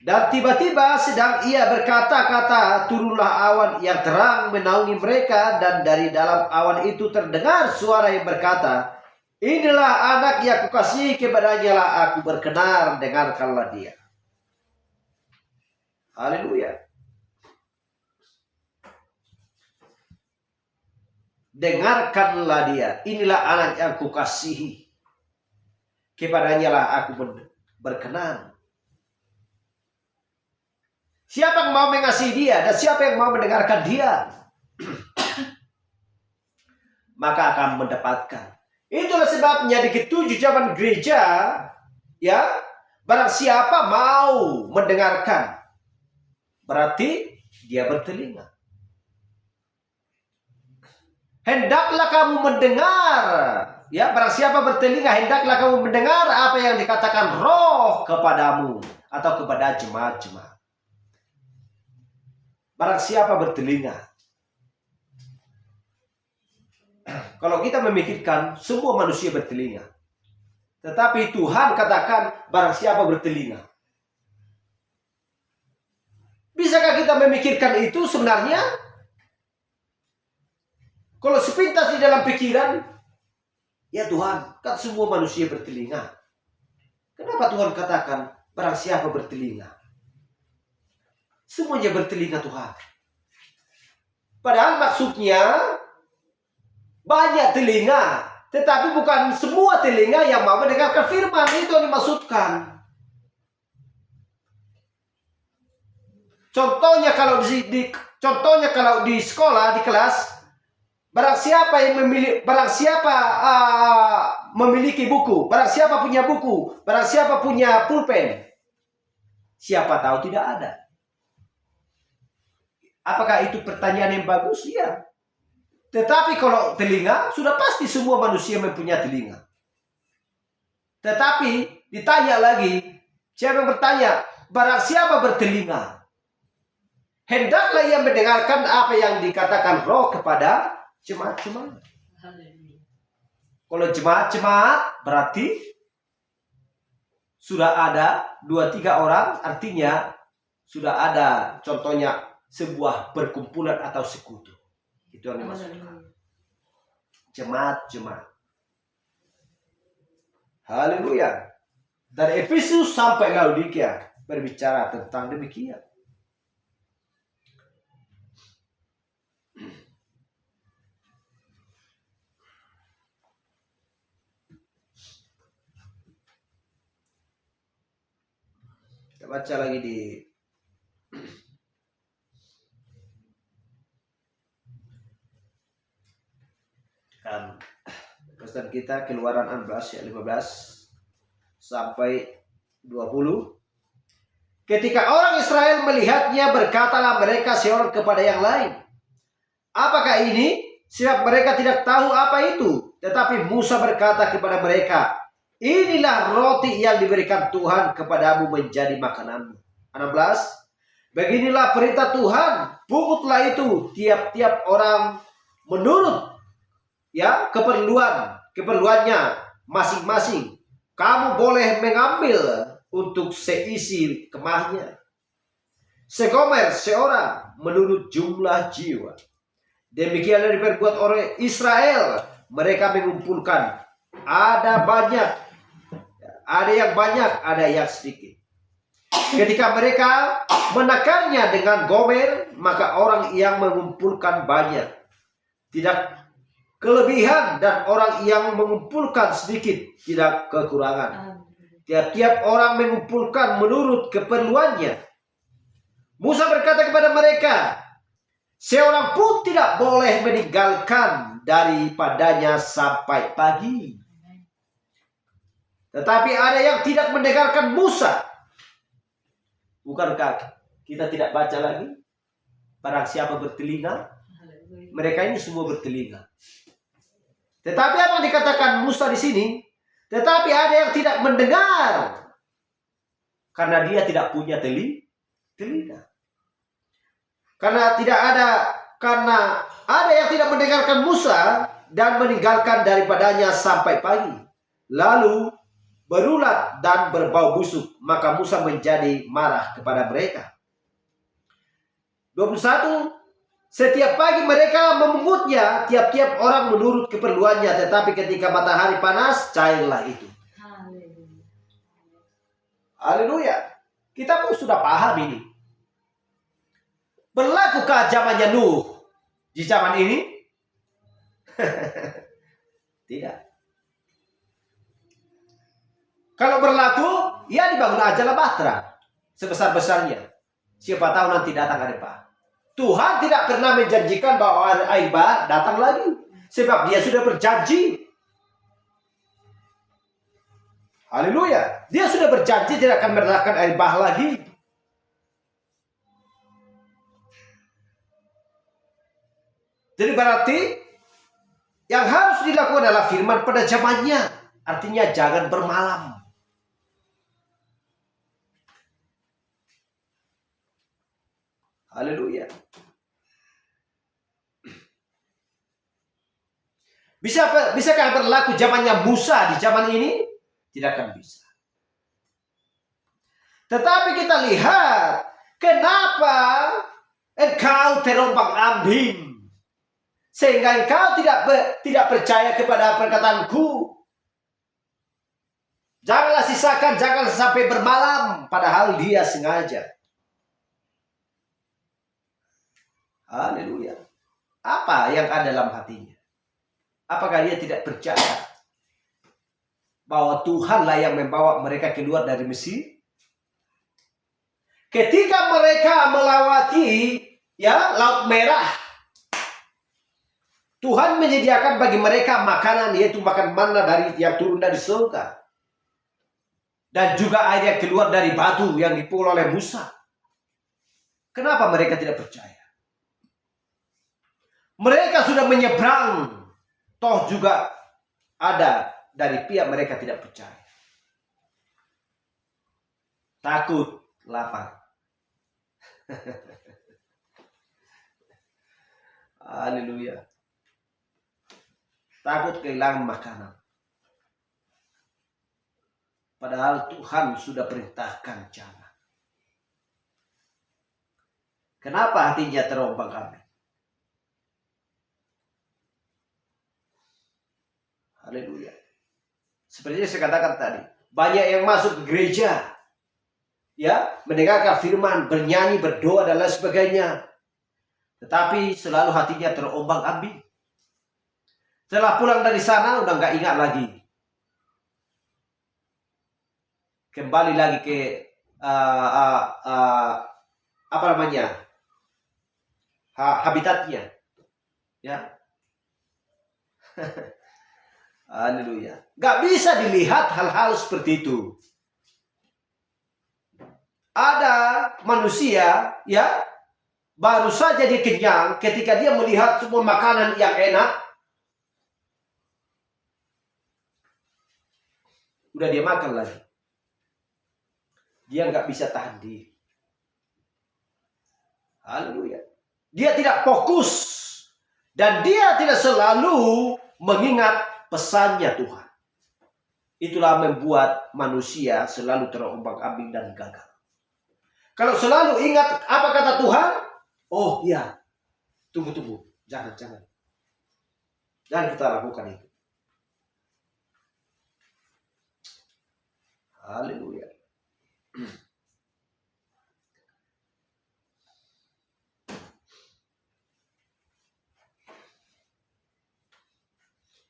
Speaker 1: Dan tiba-tiba sedang ia berkata-kata, turunlah awan yang terang menaungi mereka, dan dari dalam awan itu terdengar suara yang berkata, inilah anak yang kukasihi, kepadanya lah aku berkenan, dengarkanlah dia. Haleluya. Dengarkanlah dia. Inilah anak yang kukasihi, kepadanya lah aku berkenan. Siapa yang mau mengasihi dia dan siapa yang mau mendengarkan dia, maka akan mendapatkan. Itulah sebabnya di ketujuh zaman gereja, ya, barang siapa mau mendengarkan, berarti dia bertelinga. Hendaklah kamu mendengar, ya, barang siapa bertelinga, hendaklah kamu mendengar apa yang dikatakan Roh kepadamu atau kepada jemaat-jemaat. Barang siapa bertelinga. Kalau kita memikirkan semua manusia bertelinga. Tetapi Tuhan katakan barang siapa bertelinga. Bisakah kita memikirkan itu sebenarnya? Kalau sepintas di dalam pikiran, ya Tuhan, kan semua manusia bertelinga. Kenapa Tuhan katakan barang siapa bertelinga? Semuanya bertelinga Tuhan. Padahal maksudnya banyak telinga, Tetapi bukan semua telinga yang mau mendengarkan firman. Itu yang dimaksudkan. Contohnya kalau di sekolah, di kelas, barang siapa memiliki buku, barang siapa punya buku, barang siapa punya pulpen. Siapa tahu tidak ada. Apakah itu pertanyaan yang bagus? Iya. Tetapi kalau telinga, sudah pasti semua manusia mempunyai telinga. Tetapi ditanya lagi, siapa yang bertanya, barang siapa bertelinga, hendaklah ia mendengarkan apa yang dikatakan Roh kepada jemaat-jemaat. Kalau jemaat-jemaat berarti sudah ada 2-3 orang, artinya sudah ada contohnya sebuah perkumpulan atau sekutu. Itu yang dimaksudkan. Jemaat-jemaat. Haleluya. Dari Efesus sampai Laodikia berbicara tentang demikian. Kita baca lagi di pesan kita Keluaran 16 ayat 15 sampai 20. Ketika orang Israel melihatnya, berkatalah mereka seorang kepada yang lain, apakah ini? Sebab mereka tidak tahu apa itu. Tetapi Musa berkata kepada mereka, inilah roti yang diberikan Tuhan kepadamu menjadi makananmu. 16. Beginilah perintah Tuhan, pungutlah itu tiap-tiap orang menurut keperluannya masing-masing. Kamu boleh mengambil untuk seisi kemahnya. Segomer seorang menurut jumlah jiwa. Demikianlah diperbuat oleh Israel. Mereka mengumpulkan. Ada banyak. Ada yang banyak, ada yang sedikit. Ketika mereka menekannya dengan gomer, maka orang yang mengumpulkan banyak tidak kelebihan, dan orang yang mengumpulkan sedikit tidak kekurangan. Tiap-tiap orang mengumpulkan menurut keperluannya. Musa berkata kepada mereka, seorang pun tidak boleh meninggalkan daripadanya sampai pagi. Tetapi ada yang tidak mendengarkan Musa. Bukankah kita tidak baca lagi? Barang siapa bertelinga, mereka ini semua bertelinga. Tetapi apa yang dikatakan Musa di sini? Tetapi ada yang tidak mendengar, karena dia tidak punya telinga. Karena ada yang tidak mendengarkan Musa dan meninggalkan daripadanya sampai pagi. Lalu berulat dan berbau busuk, maka Musa menjadi marah kepada mereka. 21. Setiap pagi mereka memungutnya, tiap-tiap orang menurut keperluannya, tetapi ketika matahari panas, cairlah itu. Haleluya. Kita pun sudah paham ini. Berlakukah zamannya Nuh di zaman ini? Tidak. Kalau berlaku, ya dibangun ajalah bahtera sebesar-besarnya. Siapa tahu nanti datang air bah. Tuhan tidak pernah menjanjikan bahwa air bah datang lagi, sebab dia sudah berjanji. Haleluya. Dia sudah berjanji tidak akan mendatangkan air bah lagi. Jadi berarti yang harus dilakukan adalah firman pada zamannya. Artinya jangan bermalam. Haleluya. Bisakah berlaku zamannya Musa di zaman ini? Tidak akan bisa. Tetapi kita lihat, kenapa engkau terombang-ambing sehingga engkau tidak percaya kepada perkataanku. Janganlah sisakan, jangan sampai bermalam, padahal dia sengaja. Haleluya. Apa yang ada dalam hatinya? Apakah dia tidak percaya bahwa Tuhanlah yang membawa mereka keluar dari Mesir? Ketika mereka melewati Laut Merah, Tuhan menyediakan bagi mereka makanan, yaitu makan manna yang turun dari surga. Dan juga air yang keluar dari batu yang dipukul oleh Musa. Kenapa mereka tidak percaya? Mereka sudah menyeberang, toh juga ada dari pihak mereka tidak percaya. Takut, lapar. Haleluya. Takut kehilangan makanan. Padahal Tuhan sudah perintahkan jangan. Kenapa hatinya terombang-ambing? Haleluya. Seperti yang saya katakan tadi, banyak yang masuk ke gereja, mendengarkan firman, bernyanyi, berdoa dan lain sebagainya, tetapi selalu hatinya terombang-ambing. Setelah pulang dari sana udah nggak ingat lagi, kembali lagi ke habitatnya, Haleluya. Gak bisa dilihat hal-hal seperti itu. Ada manusia, baru saja dia kenyang ketika dia melihat semua makanan yang enak, udah dia makan lagi. Dia nggak bisa tahan diri. Haleluya. Dia tidak fokus dan dia tidak selalu mengingat pesannya Tuhan. Itulah membuat manusia selalu terombang-ambing dan gagal. Kalau selalu ingat apa kata Tuhan, oh iya, tunggu, jangan kita lakukan itu. Haleluya.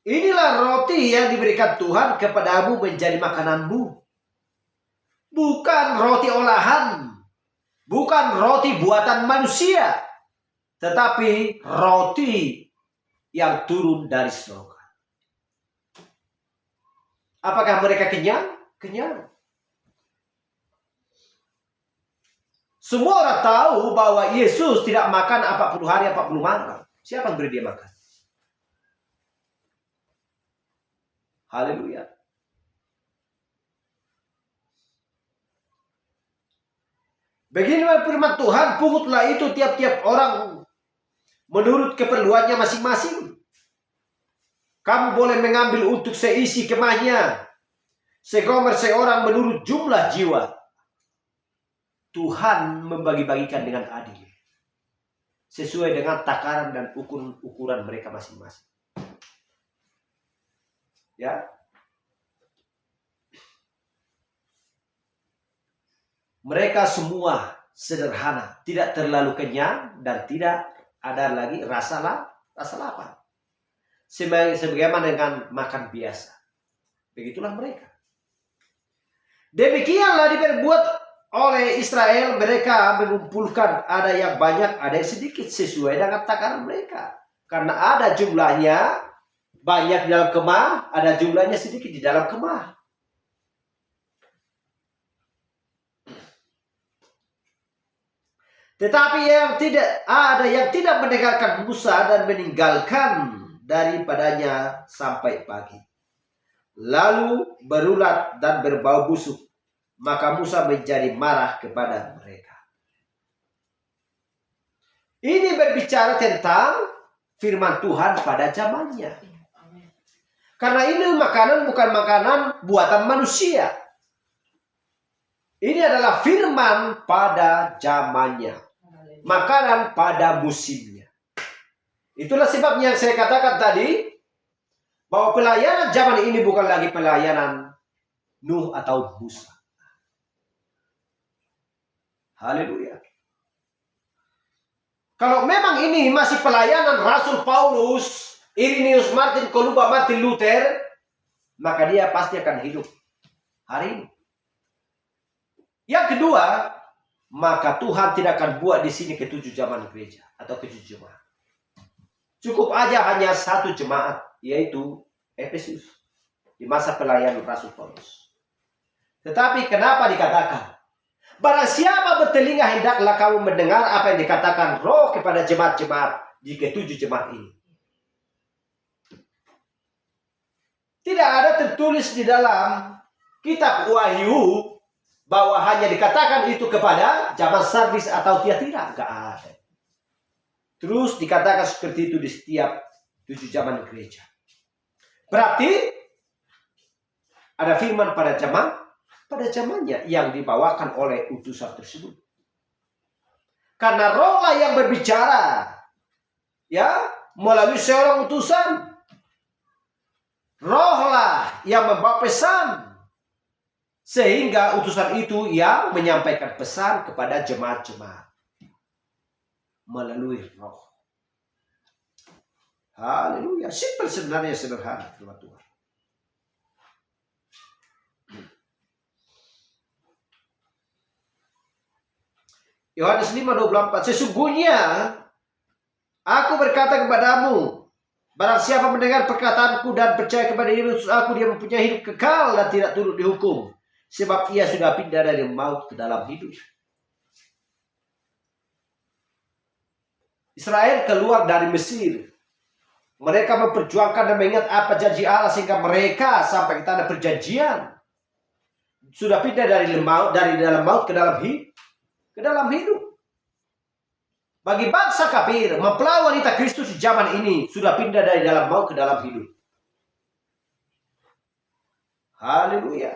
Speaker 1: Inilah roti yang diberikan Tuhan kepadamu menjadi makananmu. Bukan roti olahan. Bukan roti buatan manusia. Tetapi roti yang turun dari surga. Apakah mereka kenyang? Kenyang. Semua orang tahu bahwa Yesus tidak makan 40 hari 40 malam. Siapa yang beri dia makan? Haleluya. Beginilah firman Tuhan, pungutlah itu tiap-tiap orang menurut keperluannya masing-masing. Kamu boleh mengambil untuk seisi kemahnya, segomer seorang menurut jumlah jiwa. Tuhan membagi-bagikan dengan adil, sesuai dengan takaran dan ukuran mereka masing-masing. Mereka semua sederhana, tidak terlalu kenyang dan tidak ada lagi rasa lapar. Sebagaimana dengan makan biasa. Begitulah mereka. Demikianlah diperbuat oleh Israel. Mereka mengumpulkan, ada yang banyak, ada yang sedikit, sesuai dengan takaran mereka. Karena ada jumlahnya banyak di dalam kemah, ada jumlahnya sedikit di dalam kemah. Tetapi yang tidak mendengarkan Musa dan meninggalkan daripadanya sampai pagi. Lalu berulat dan berbau busuk. Maka Musa menjadi marah kepada mereka. Ini berbicara tentang firman Tuhan pada zamannya. Karena ini makanan bukan makanan buatan manusia. Ini adalah firman pada zamannya. Makanan pada musimnya. Itulah sebabnya saya katakan tadi, bahwa pelayanan zaman ini bukan lagi pelayanan Nuh atau Musa. Haleluya. Kalau memang ini masih pelayanan Rasul Paulus, Irenaeus Martin, Kolumba Martin Luther, maka dia pasti akan hidup hari ini. Yang kedua, maka Tuhan tidak akan buat di sini ketujuh zaman gereja atau ketujuh jemaat. Cukup aja hanya satu jemaat, yaitu Efesus di masa pelayanan Rasul Paulus. Tetapi kenapa dikatakan, barang siapa bertelinga hendaklah kamu mendengar apa yang dikatakan Roh kepada jemaat-jemaat di ketujuh jemaat ini. Tidak ada tertulis di dalam kitab Wahyu bahwa hanya dikatakan itu kepada zaman Sardis atau Tiatira. Enggak ada. Terus dikatakan seperti itu di setiap tujuh zaman gereja. Berarti ada firman pada zamannya yang dibawakan oleh utusan tersebut. Karena Roh lah yang berbicara, ya, melalui seorang utusan. Roh lah yang membawa pesan, sehingga utusan itu yang menyampaikan pesan kepada jemaat-jemaat melalui Roh. Haleluya. Simpel sebenarnya, sederhana firman Tuhan. Yohanes 5:24, sesungguhnya aku berkata kepadamu, barang siapa mendengar perkataanku dan percaya kepada Yesus aku, dia mempunyai hidup kekal dan tidak turut dihukum, sebab ia sudah pindah dari maut ke dalam hidup. Israel keluar dari Mesir. Mereka memperjuangkan dan mengingat apa janji Allah sehingga mereka sampai ke tanah perjanjian. Sudah pindah dari dalam maut ke dalam hidup. Bagi bangsa kafir, mempelai wanita Kristus di zaman ini sudah pindah dari dalam maut ke dalam hidup. Haleluya.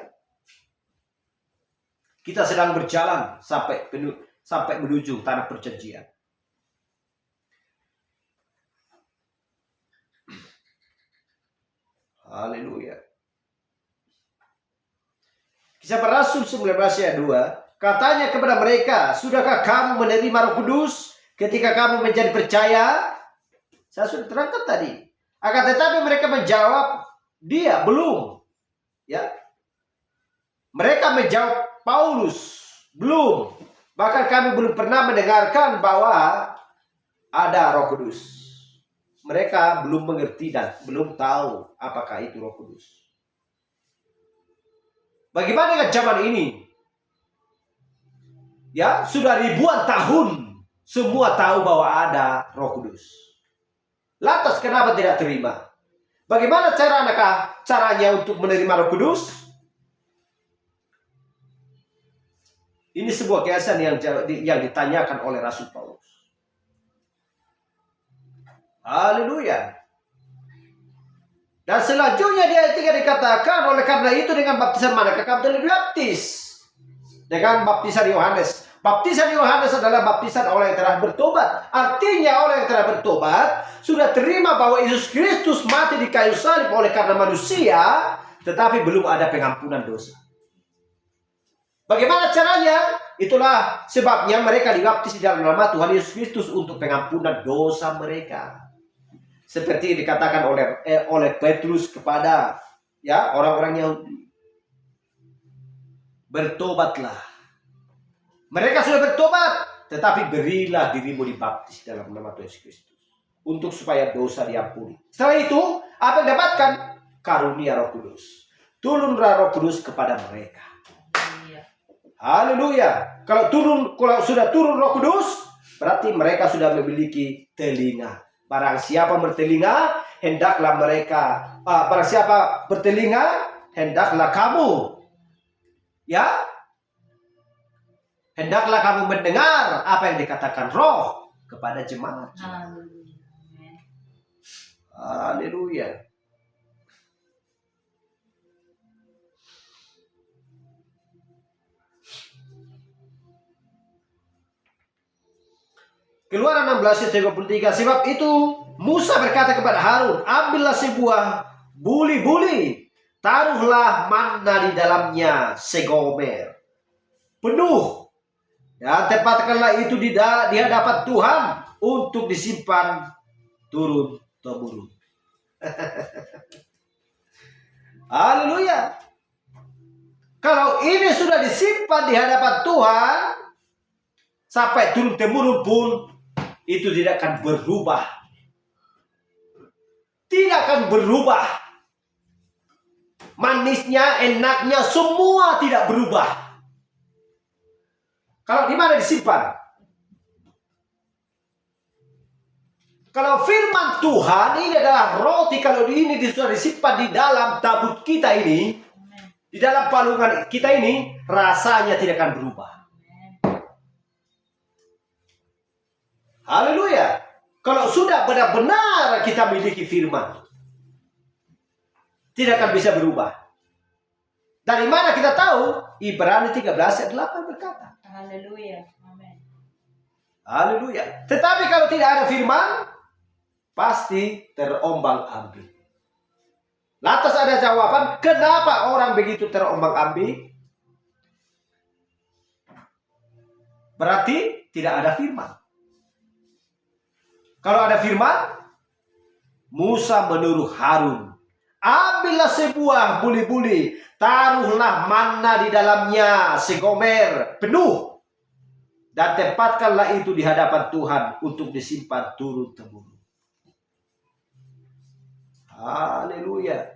Speaker 1: Kita sedang berjalan sampai menuju tanah perjanjian. Haleluya. Kisah Para Rasul 19 ayat 2, katanya kepada mereka, sudahkah kamu menerima Roh Kudus ketika kamu menjadi percaya? Saya sudah terangkan tadi. Akan tetapi mereka menjawab, dia belum. Ya. Mereka menjawab Paulus, belum. Bahkan kami belum pernah mendengarkan bahwa ada Roh Kudus. Mereka belum mengerti dan belum tahu apakah itu Roh Kudus. Bagaimana dengan zaman ini? Ya, sudah ribuan tahun semua tahu bahwa ada Roh Kudus. Lantas kenapa tidak terima? Bagaimana caranya untuk menerima Roh Kudus? Ini sebuah keyakinan yang ditanyakan oleh Rasul Paulus. Haleluya. Dan selanjutnya di ayat 3 dikatakan, oleh karena itu dengan baptisan manakah kamu telah dibaptis? Dengan baptisan Yohanes. Baptisan Yohanes adalah baptisan orang yang telah bertobat. Artinya orang yang telah bertobat sudah terima bahwa Yesus Kristus mati di kayu salib oleh karena manusia, tetapi belum ada pengampunan dosa. Bagaimana caranya? Itulah sebabnya mereka dibaptis di dalam nama Tuhan Yesus Kristus untuk pengampunan dosa mereka. Seperti dikatakan oleh Petrus kepada orang-orang Yahudi. Bertobatlah. Mereka sudah bertobat, tetapi berilah dirimu dibaptis dalam nama Tuhan Yesus Kristus untuk supaya dosa diampuni. Setelah itu, apa yang dapatkan? Karunia Roh Kudus. Turunlah Roh Kudus kepada mereka. Haleluya. Kalau sudah turun Roh Kudus, berarti mereka sudah memiliki telinga. Barang siapa bertelinga, hendaklah kamu, ya, hendaklah kamu mendengar apa yang dikatakan Roh kepada jemaat. Haleluya. Keluaran 16 ayat 33, sebab itu Musa berkata kepada Harun, ambillah sebuah buli-buli, taruhlah manna di dalamnya segomer penuh, dan tempatkanlah itu di hadapan Tuhan untuk disimpan turun-temurun. Haleluya. Kalau ini sudah disimpan di hadapan Tuhan sampai turun-temurun pun itu tidak akan berubah. Tidak akan berubah. Manisnya, enaknya, semua tidak berubah. Kalau di mana disimpan? Kalau firman Tuhan ini adalah roti, kalau ini sudah disimpan di dalam tabut kita ini, di dalam palungan kita ini, rasanya tidak akan berubah. Haleluya. Kalau sudah benar-benar kita miliki firman, tidak akan bisa berubah. Dari mana kita tahu? Ibrani 13 ayat 8 berkata.
Speaker 2: Haleluya. Amin.
Speaker 1: Haleluya. Tetapi kalau tidak ada firman, pasti terombang-ambing. Lantas ada jawaban, kenapa orang begitu terombang-ambing? Berarti tidak ada firman. Kalau ada firman, Musa menyuruh Harun, ambillah sebuah buli-buli, taruhlah manna di dalamnya segomer penuh, dan tempatkanlah itu di hadapan Tuhan untuk disimpan turun-temurun. Haleluya.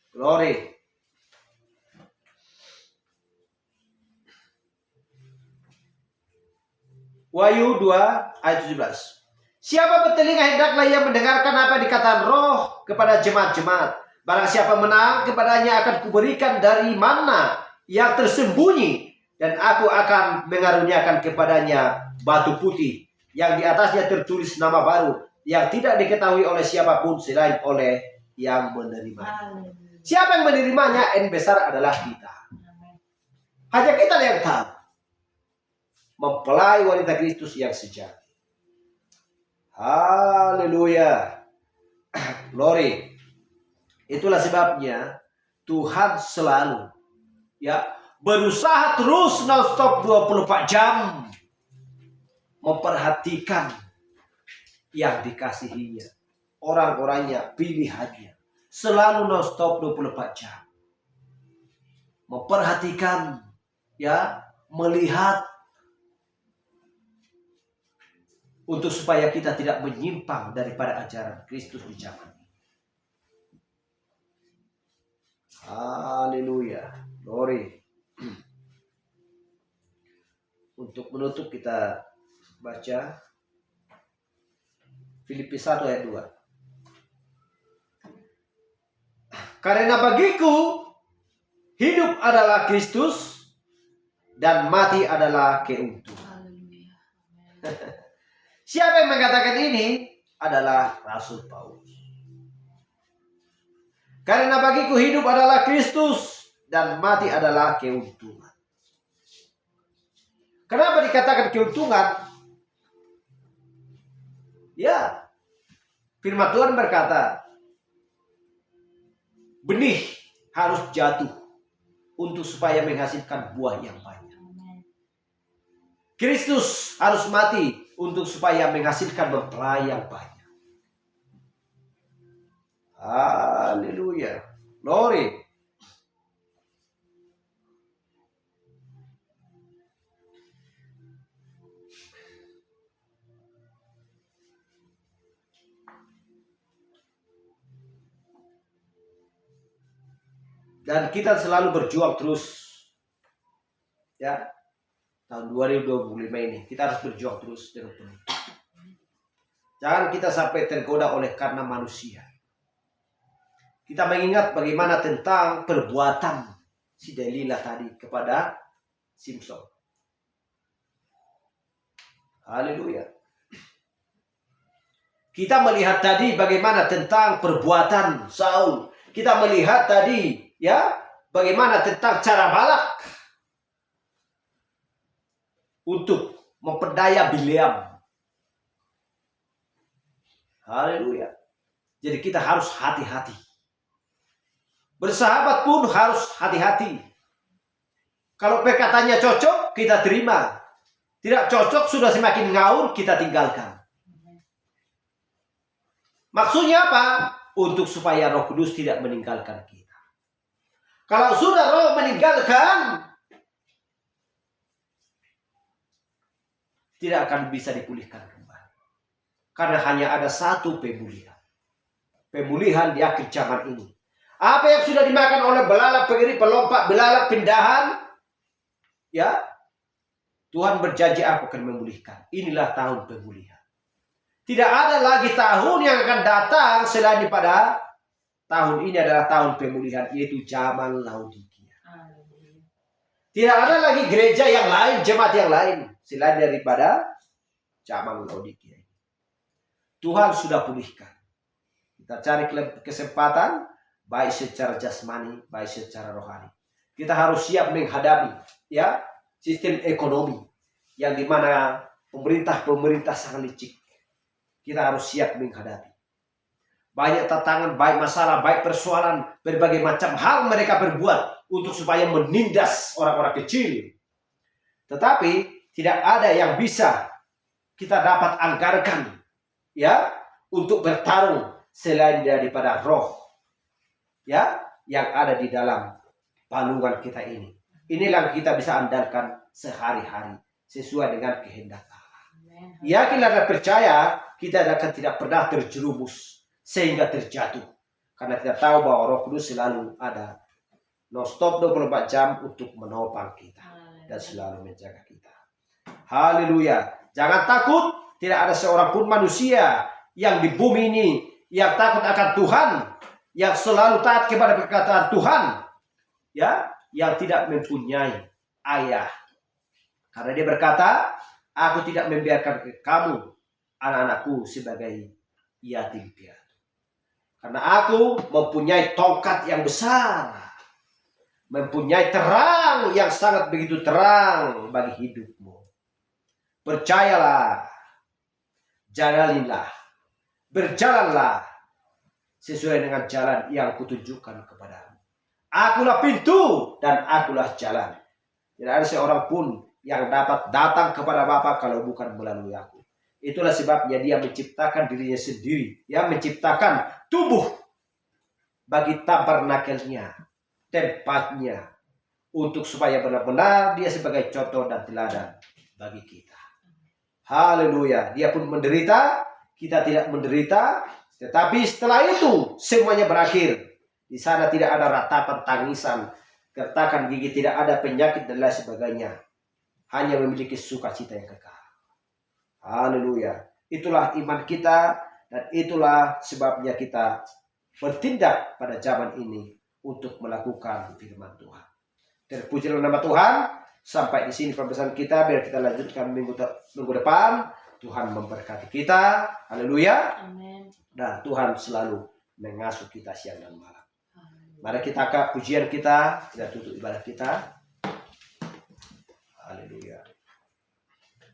Speaker 1: Glory. Wahyu 2 ayat 17. Siapa bertelinga hendaklah ia mendengarkan apa dikatakan Roh kepada jemaat-jemaat. Barang siapa menang, kepadanya akan kuberikan dari mana yang tersembunyi, dan aku akan mengaruniakan kepadanya batu putih yang di atasnya tertulis nama baru yang tidak diketahui oleh siapapun selain oleh yang menerimanya. Siapa yang menerimanya? Yang besar adalah kita. Hanya kita yang tahu. Mempelai wanita Kristus yang sejati. Haleluya. Glory. Itulah sebabnya Tuhan selalu berusaha terus non-stop 24 jam memperhatikan yang dikasihinya, orang-orangnya, pilihannya. Selalu non-stop 24 jam. Memperhatikan, melihat, untuk supaya kita tidak menyimpang daripada ajaran Kristus di zaman ini. Haleluya. Glory. Untuk menutup kita baca Filipi 1 ayat 2. Karena bagiku hidup adalah Kristus dan mati adalah keuntungan. Siapa yang mengatakan ini? Adalah Rasul Paulus. Karena bagiku hidup adalah Kristus dan mati adalah keuntungan. Kenapa dikatakan keuntungan? Ya, firman Tuhan berkata, benih harus jatuh untuk supaya menghasilkan buah yang banyak. Kristus harus mati untuk supaya menghasilkan mempelai yang banyak. Haleluya. Glory. Dan kita selalu berjuang terus. Ya. Tahun 2025 ini kita harus berjuang terus dengan penuh. Jangan kita sampai tergoda oleh karena manusia. Kita mengingat bagaimana tentang perbuatan si Delilah tadi kepada Simson. Haleluya. Kita melihat tadi bagaimana tentang perbuatan Saul. Kita melihat tadi bagaimana tentang cara Balak untuk memperdaya Bileam. Haleluya. Jadi kita harus hati-hati. Bersahabat pun harus hati-hati. Kalau perkataannya cocok, kita terima. Tidak cocok, sudah semakin ngaur, kita tinggalkan. Maksudnya apa? untuk supaya Roh Kudus tidak meninggalkan kita. Kalau sudah Roh meninggalkan, tidak akan bisa dipulihkan kembali. Karena hanya ada satu pemulihan. Pemulihan di akhir zaman ini. Apa yang sudah dimakan oleh belalang, pengiri, pelompak, belalang, pindahan, ya, Tuhan berjanji aku akan memulihkan. Inilah tahun pemulihan. Tidak ada lagi tahun yang akan datang selain daripada tahun ini adalah tahun pemulihan, yaitu zaman Laodikia. Tidak ada lagi gereja yang lain, jemaat yang lain selain daripada zaman Laodikia. Tuhan sudah pulihkan. Kita cari kesempatan baik secara jasmani, baik secara rohani. Kita harus siap menghadapi ya sistem ekonomi yang dimana pemerintah sangat licik. Kita harus siap menghadapi. Banyak tantangan, baik masalah, baik persoalan, berbagai macam hal mereka berbuat untuk supaya menindas orang-orang kecil. Tetapi tidak ada yang bisa kita dapat anggarkan ya untuk bertarung selain daripada roh ya yang ada di dalam palungan kita ini. Inilah yang kita bisa andalkan sehari-hari sesuai dengan kehendak Allah. Yakinlah dan percaya kita akan tidak pernah terjerumus sehingga terjatuh. Karena kita tahu bahwa Roh Kudus selalu ada non-stop 24 jam untuk menopang kita dan selalu menjaga kita. Haleluya. Jangan takut, tidak ada seorang pun manusia yang di bumi ini yang takut akan Tuhan, yang selalu taat kepada perkataan Tuhan, ya, yang tidak mempunyai ayah. Karena dia berkata, aku tidak membiarkan kamu anak-anakku sebagai yatim piatu. Karena aku mempunyai tongkat yang besar, mempunyai terang yang sangat begitu terang bagi hidupmu. Percayalah, jalanilah, berjalanlah sesuai dengan jalan yang kutunjukkan kepadamu. Akulah pintu dan akulah jalan. Tidak ada seorang pun yang dapat datang kepada Bapa kalau bukan melalui aku. Itulah sebabnya dia menciptakan dirinya sendiri. Dia menciptakan tubuh bagi tabernakelnya, tempatnya. Untuk supaya benar-benar dia sebagai contoh dan teladan bagi kita. Haleluya. Dia pun menderita, kita tidak menderita. Tetapi setelah itu semuanya berakhir. Di sana tidak ada ratapan tangisan, gertakan gigi, tidak ada penyakit dan lain sebagainya. Hanya memiliki sukacita yang kekal. Haleluya. Itulah iman kita dan itulah sebabnya kita bertindak pada zaman ini untuk melakukan firman Tuhan. Terpujilah nama Tuhan. Sampai di sini pembahasan kita, biar kita lanjutkan minggu depan. Tuhan memberkati kita. Haleluya.
Speaker 2: Amin.
Speaker 1: Dan Tuhan selalu mengasuh kita siang dan malam. Mari kita ke pujian kita tutup ibadah kita. Haleluya.